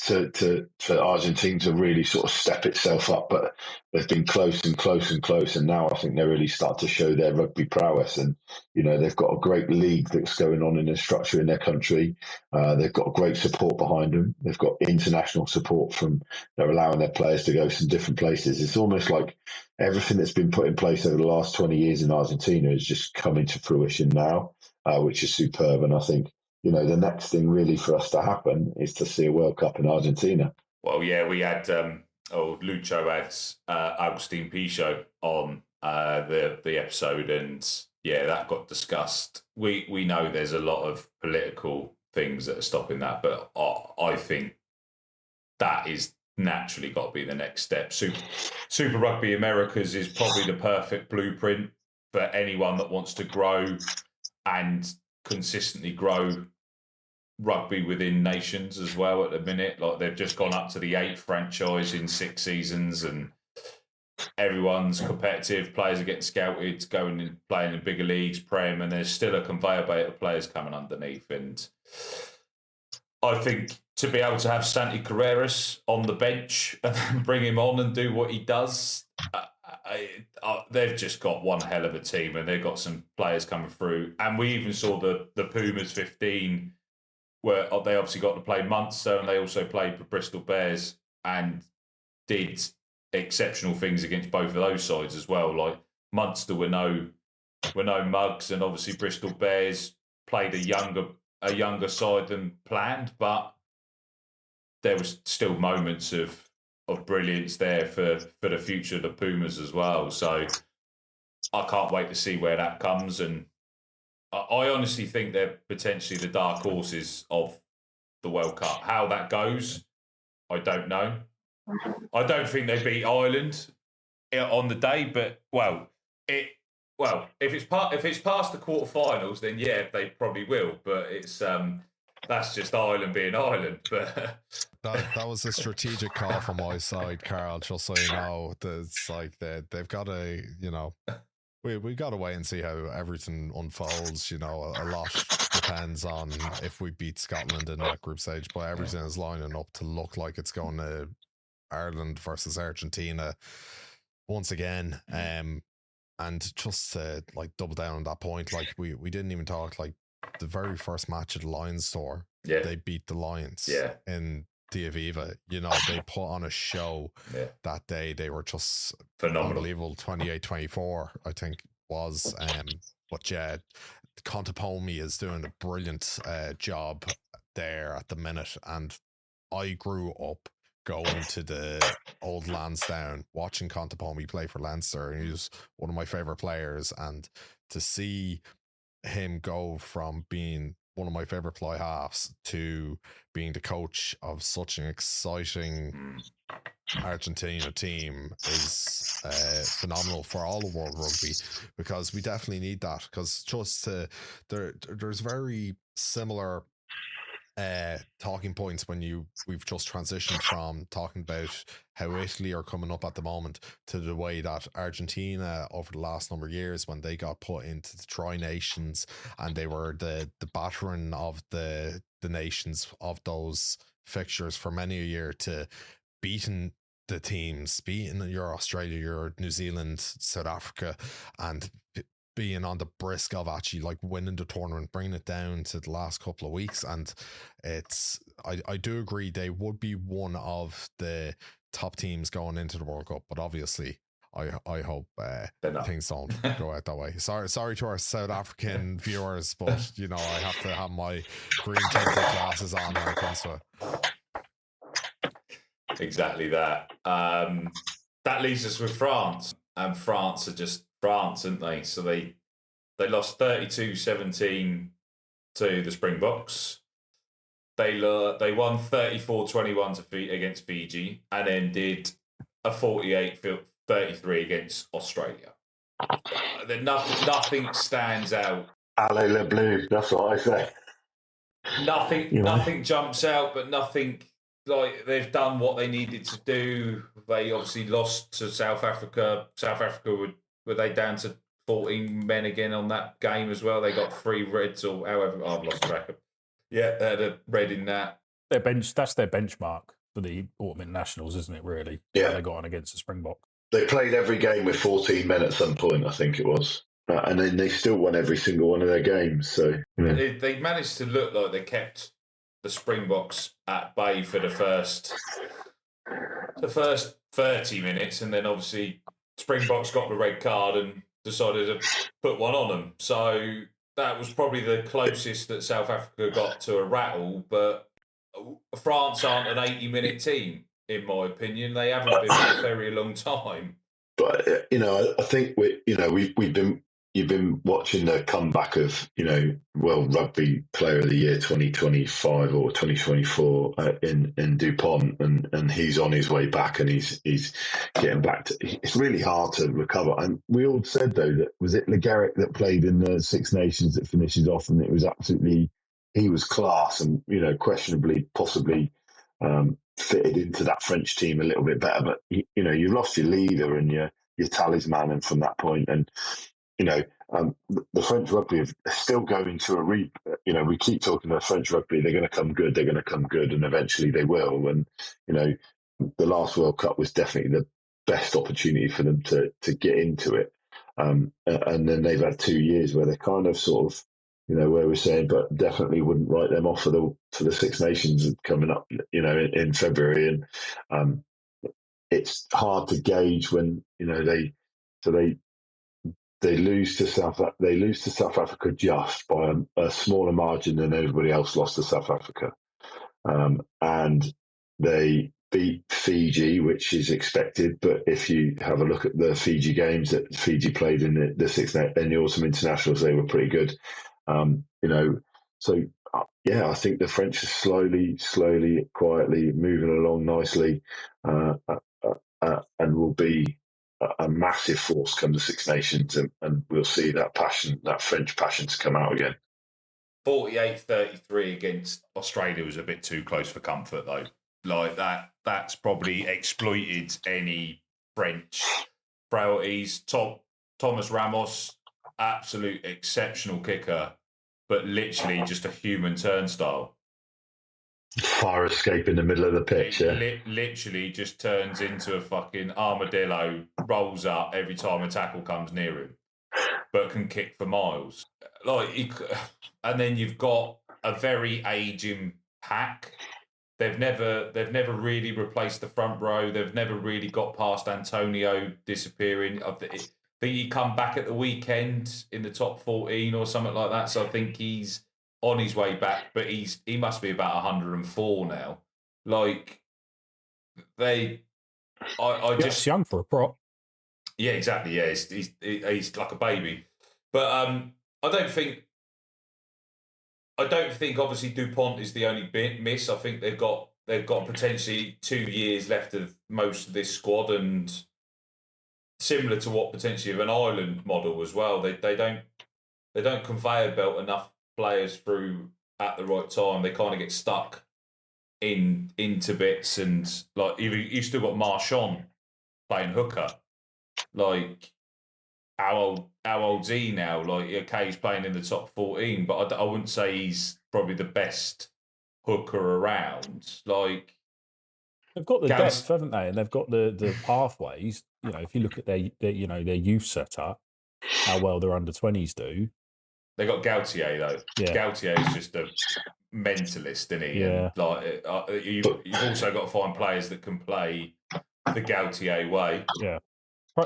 for Argentina to really sort of step itself up, but they've been close and close and close, and now I think they really start to show their rugby prowess. And they've got a great league that's going on in the structure in their country. They've got great support behind them. They've got international support they're allowing their players to go some different places. It's almost like everything that's been put in place over the last 20 years in Argentina is just coming to fruition now, which is superb. And I think the next thing really for us to happen is to see a World Cup in Argentina. Well, yeah, we had Lucho had Agustin Pichot on the episode, and yeah, that got discussed. We know there's a lot of political things that are stopping that, but I think that is naturally got to be the next step. Super Rugby Americas is probably the perfect blueprint for anyone that wants to grow and consistently grow rugby within nations as well at the minute. Like, they've just gone up to the 8th franchise in 6 seasons, and everyone's competitive. Players are getting scouted, going and playing in bigger leagues, Prem, and there's still a conveyor belt of players coming underneath. And I think to be able to have Santi Carreras on the bench and then bring him on and do what he does, they've just got one hell of a team, and they've got some players coming through. And we even saw the Pumas 15, where they obviously got to play Munster, and they also played for Bristol Bears and did exceptional things against both of those sides as well. Like, Munster were no mugs, and obviously Bristol Bears played a younger side than planned, but there was still moments of brilliance there for the future of the Pumas as well. So I can't wait to see where that comes. And I honestly think they're potentially the dark horses of the World Cup. How that goes, I don't know. I don't think they beat Ireland on the day, but if it's past the quarterfinals, then yeah, they probably will. But it's that's just Ireland being Ireland. But that was a strategic call from my side, Carl. Just so you know, it's like they've got to, we got to wait and see how everything unfolds. A lot depends on if we beat Scotland in that group stage, but everything is lining up to look like it's going to Ireland versus Argentina once again. And just to double down on that point, we didn't even talk the very first match at the Lions store. Yeah. They beat the Lions in the Aviva. They put on a show that day. They were just phenomenal. Unbelievable. 28-24, I think was. But yeah, Contepomi is doing a brilliant job there at the minute. And I grew up going to the old Lansdowne, watching Contepomi play for Leinster, and he was one of my favourite players. And to see him go from being one of my favourite fly halves to being the coach of such an exciting Argentina team is phenomenal for all of world rugby, because we definitely need that. Because there's very similar talking points when we've just transitioned from talking about how Italy are coming up at the moment to the way that Argentina over the last number of years, when they got put into the Tri-Nations and they were the battering of the nations of those fixtures for many a year, to beating the teams, beating your Australia, your New Zealand, South Africa, and being on the brisk of actually winning the tournament, bringing it down to the last couple of weeks. And I do agree they would be one of the top teams going into the World Cup, but obviously I hope not. things don't go out that way. Sorry to our South African viewers, but I have to have my green tinted glasses on when it comes to it. Exactly that. That leaves us with France, and France are just France, aren't they? So they lost 32-17 to the Springboks. They won 34-21 against Fiji, and then did a 48-33 against Australia. Nothing stands out. Allez le bleu, that's what I say. Nothing jumps out, but nothing like they've done what they needed to do. They obviously lost to South Africa. South Africa were they down to 14 men again on that game as well? They got 3 reds or however. I've lost track of. Yeah, they had a red in that. That's their benchmark for the autumn internationals, isn't it? Really? Yeah, they got on against the Springboks. They played every game with 14 men at some point, I think it was. And then they still won every single one of their games. So they managed to look like they kept the Springboks at bay for the first 30 minutes, and then obviously Springboks got the red card and decided to put one on them. So that was probably the closest that South Africa got to a rattle. But France aren't an 80-minute team, in my opinion. They haven't been for a very long time. But I think you've been watching the comeback of World Rugby Player of the Year 2025 or 2024 in Dupont, and he's on his way back, and he's getting back to. It's really hard to recover. And we all said though that was it Legaric that played in the Six Nations that finishes off, and it was absolutely he was class, and questionably possibly fitted into that French team a little bit better. But you lost your leader and your talisman, and from that point and. The French rugby are still going to we keep talking about French rugby. They're going to come good. And eventually they will. And, the last World Cup was definitely the best opportunity for them to get into it. And then they've had 2 years where they're kind of sort of, where we're saying, but definitely wouldn't write them off for the Six Nations coming up, in February. And it's hard to gauge when, they lose to South Africa just by a smaller margin than everybody else lost to South Africa, and they beat Fiji, which is expected. But if you have a look at the Fiji games that Fiji played in the Six and the autumn internationals, they were pretty good. So I think the French are slowly, quietly moving along nicely, and will be a massive force come the Six Nations, and we'll see that passion, that French passion, to come out again. 48-33 against Australia was a bit too close for comfort, though. Like that's probably exploited any French frailties. Thomas Ramos, absolute exceptional kicker, but literally just a human turnstile. Fire escape in the middle of the pitch. Literally just turns into a fucking armadillo, rolls up every time a tackle comes near him, but can kick for miles. And then you've got a very aging pack. They've never really replaced the front row. They've never really got past Antonio disappearing. I think he come back at the weekend in the top 14 or something like that. So I think he's on his way back, but he must be about 104 now. Just young for a prop. Yeah, exactly. Yeah, he's like a baby. But I don't think obviously Dupont is the only miss. I think they've got potentially 2 years left of most of this squad, and similar to what potentially of an Ireland model as well. They don't conveyor belt enough players through at the right time. They kind of get stuck into bits, and you've still got Marchand playing hooker. How old's he now? He's playing in the top 14, but I wouldn't say he's probably the best hooker around. They've got the depth, haven't they? And they've got the pathways. If you look at their youth setup, how well their under-20s do. They got Gaultier though. Yeah. Gaultier is just a mentalist, isn't he? Yeah. And you've also got to find players that can play the Gaultier way. Yeah.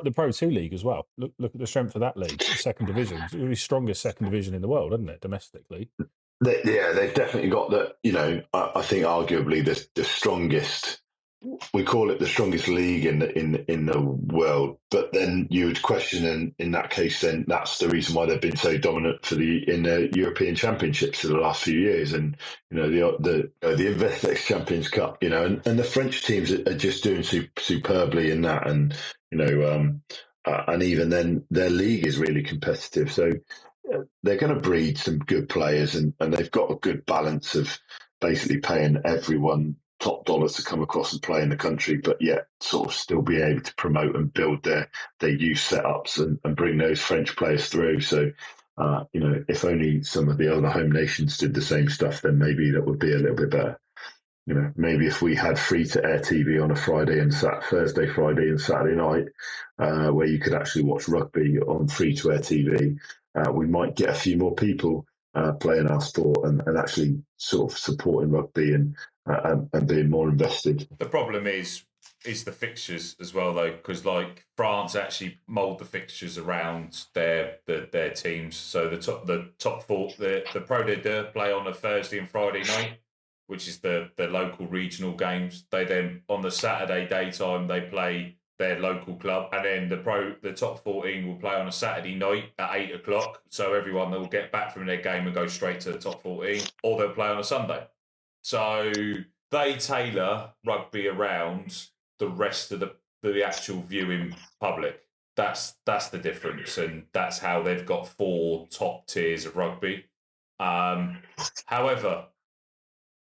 the Pro 2 league as well. Look at the strength of that league, the second division. It's the strongest second division in the world, isn't it, domestically? They've definitely got the. I think arguably the strongest. We call it the strongest league in the world, but then you would question, in that case, then that's the reason why they've been so dominant in the European Championships for the last few years, and the Investex Champions Cup, and the French teams are just doing superbly in that, and and even then their league is really competitive, so they're going to breed some good players, and they've got a good balance of basically paying everyone top dollars to come across and play in the country, but yet sort of still be able to promote and build their youth setups and bring those French players through. So, if only some of the other home nations did the same stuff, then maybe that would be a little bit better. Maybe if we had free-to-air TV on a Thursday, Friday and Saturday night, where you could actually watch rugby on free-to-air TV, we might get a few more people playing our sport and actually sort of supporting rugby and being more invested. The problem is the fixtures as well, though, because like France actually mould the fixtures around their teams. So the top four, the Pro D2 play on a Thursday and Friday night, which is the local regional games. They then on the Saturday daytime they play their local club, and then the top 14 will play on a Saturday night at 8:00. So everyone will get back from their game and go straight to the top 14, or they'll play on a Sunday. So they tailor rugby around the rest of the actual viewing public. That's the difference, and that's how they've got 4 top tiers of rugby. However,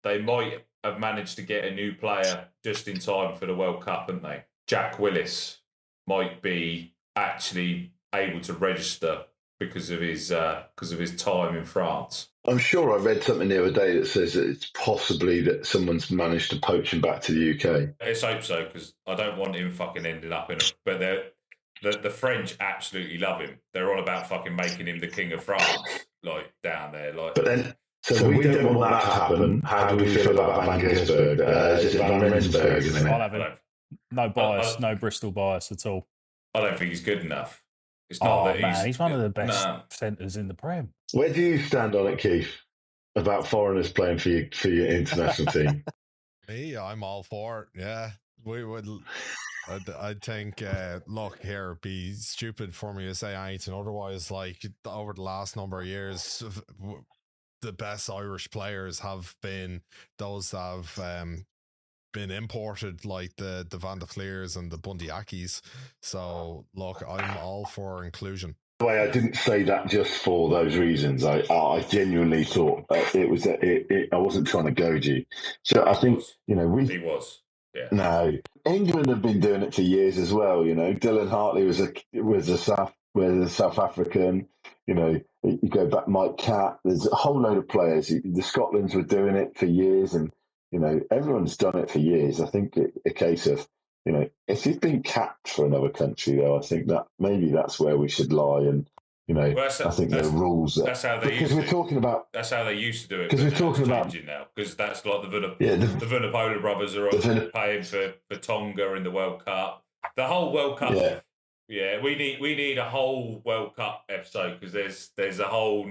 they might have managed to get a new player just in time for the World Cup, haven't they? Jack Willis might be actually able to register because of his time in France. I'm sure I read something the other day that says that it's possibly that someone's managed to poach him back to the UK. Let's hope so, because I don't want him fucking ending up in it. But the French absolutely love him. They're on about fucking making him the king of France, like down there. Like, but then, so we don't want that to happen. How do we feel about Van Gisbergen? Is it Van Rensburg, isn't it? I'll have him. No bias, no Bristol bias at all. I don't think he's good enough. It's not that he's one of the best centres in the Prem. Where do you stand on it, Keith, about foreigners playing for your international team? Me, I'm all for it. Yeah, we would. I think, look, here, it'd be stupid for me to say anything otherwise. Like, over the last number of years, the best Irish players have been those that have been imported, like the Van der Fleers and the Bundyakis. So look, I'm all for inclusion. By the way, I didn't say that just for those reasons. I genuinely thought it was. I wasn't trying to goad you. So I think he was. Yeah. No, England have been doing it for years as well. Dylan Hartley was a South African. You go back, Mike Catt. There's a whole load of players. The Scotlands were doing it for years, and everyone's done it for years. I think a case of, if you've been capped for another country, though, I think that maybe that's where we should lie. And, I think there are rules. That's how they used to. Talking about. That's how they used to do it. Because we're talking about now. Because that's like the Vunipola brothers are paying for Tonga in the World Cup. The whole World Cup. Yeah, we need a whole World Cup episode, because there's a whole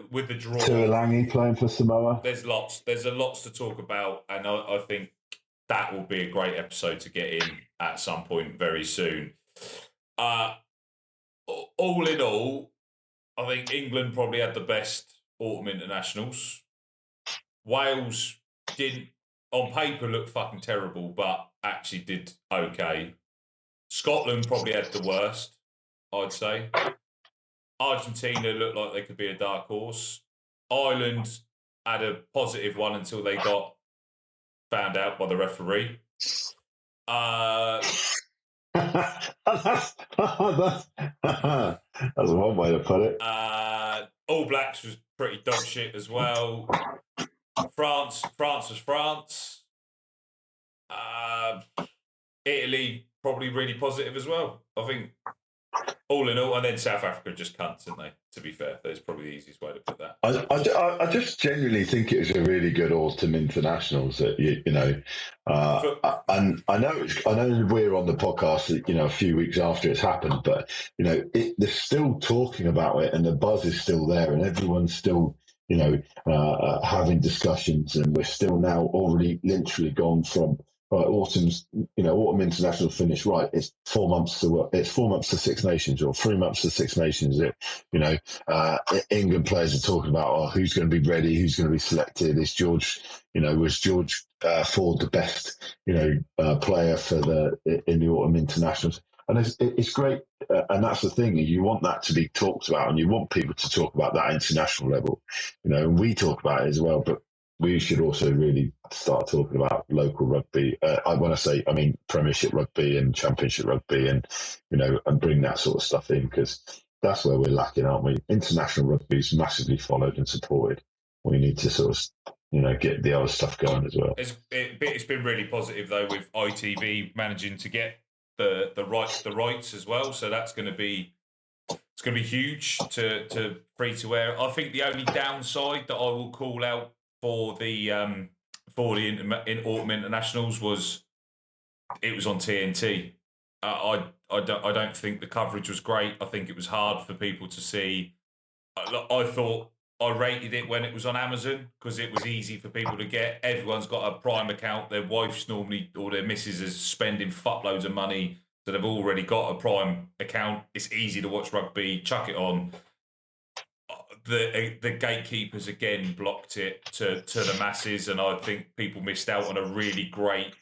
with the draw. Tuolangi playing for Samoa. There's a lots to talk about, and I think that will be a great episode to get in at some point very soon. All in all, I think England probably had the best autumn internationals. Wales didn't, on paper, look fucking terrible, but actually did okay. Scotland probably had the worst, I'd say. Argentina looked like they could be a dark horse. Ireland had a positive one until they got found out by the referee. That's one way to put it. All Blacks was pretty dog shit as well. France was France. Italy probably really positive as well. I think All in all, and then South Africa just cunts, didn't they? To be fair, that's probably the easiest way to put that. I just genuinely think it was a really good autumn internationals. That and I know we're on the podcast, a few weeks after it's happened, but they're still talking about it, and the buzz is still there, and everyone's still having discussions, and we're still now already literally gone from. Right, autumn international finish. Right, it's 4 months to Six Nations, or 3 months to Six Nations. England players are talking about who's going to be ready, who's going to be selected. Was George Ford the best player in the autumn internationals? And it's great, and that's the thing. You want that to be talked about, and you want people to talk about that international level. And we talk about it as well, but we should also really start talking about local rugby. When I mean Premiership rugby and Championship rugby, and and bring that sort of stuff in, because that's where we're lacking, aren't we? International rugby is massively followed and supported. We need to sort of get the other stuff going as well. It's been really positive though, with ITV managing to get the rights as well. So that's going to be. It's going to be huge to free to air. I think the only downside that I will call out for the autumn internationals was it was on TNT. I don't think the coverage was great. I think it was hard for people to see. I thought I rated it when it was on Amazon because it was easy for people to get. Everyone's got a Prime account. Their wife's normally, or their missus is spending fuckloads of money, so they've already got a Prime account. It's easy to watch rugby. Chuck it on. The gatekeepers again blocked it to the masses, and I think people missed out on a really great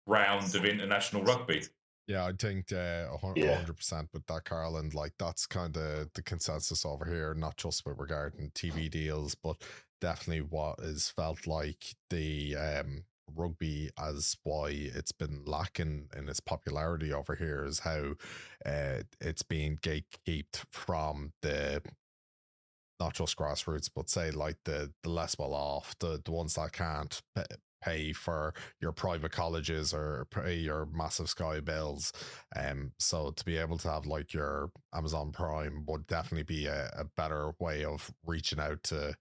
round of international rugby. Yeah, I think 100% with that, Carl, and that's kind of the consensus over here, not just with regarding TV deals, but definitely what is felt like the rugby as why it's been lacking in its popularity over here is how it's being gatekept from the not just grassroots, but say the less well off, the ones that can't pay for your private colleges or pay your massive Sky bills. So to be able to have your Amazon Prime would definitely be a better way of reaching out to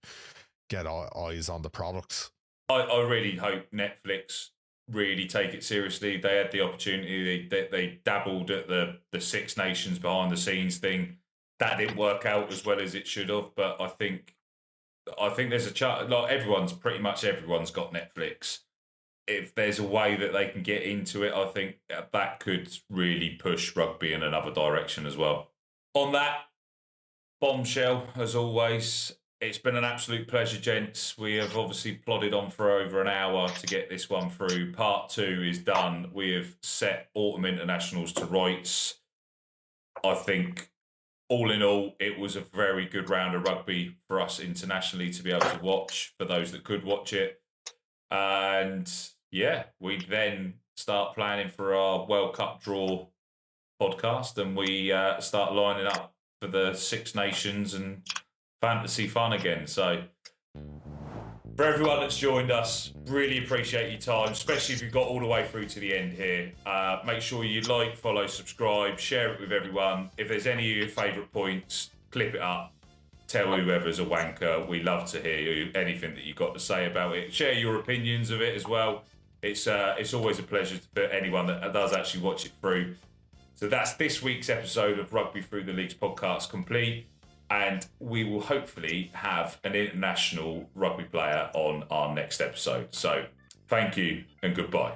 get eyes on the product. I really hope Netflix really take it seriously. They had the opportunity. They dabbled at the Six Nations behind the scenes thing. That didn't work out as well as it should have, but I think there's a chart. Everyone's got Netflix. If there's a way that they can get into it, I think that could really push rugby in another direction as well. On that bombshell, as always, it's been an absolute pleasure, gents. We have obviously plodded on for over an hour to get this one through. Part 2 is done. We have set autumn internationals to rights. I think, all in all, it was a very good round of rugby for us internationally to be able to watch, for those that could watch it. And yeah, we then start planning for our World Cup draw podcast, and we start lining up for the Six Nations and fantasy fun again. So for everyone that's joined us, really appreciate your time, especially if you've got all the way through to the end here. Make sure you like, follow, subscribe, share it with everyone. If there's any of your favourite points, clip it up. Tell whoever's a wanker. We love to hear anything that you've got to say about it. Share your opinions of it as well. It's always a pleasure for anyone that does actually watch it through. So that's this week's episode of Rugby Through the Leagues podcast complete. And we will hopefully have an international rugby player on our next episode. So thank you and goodbye.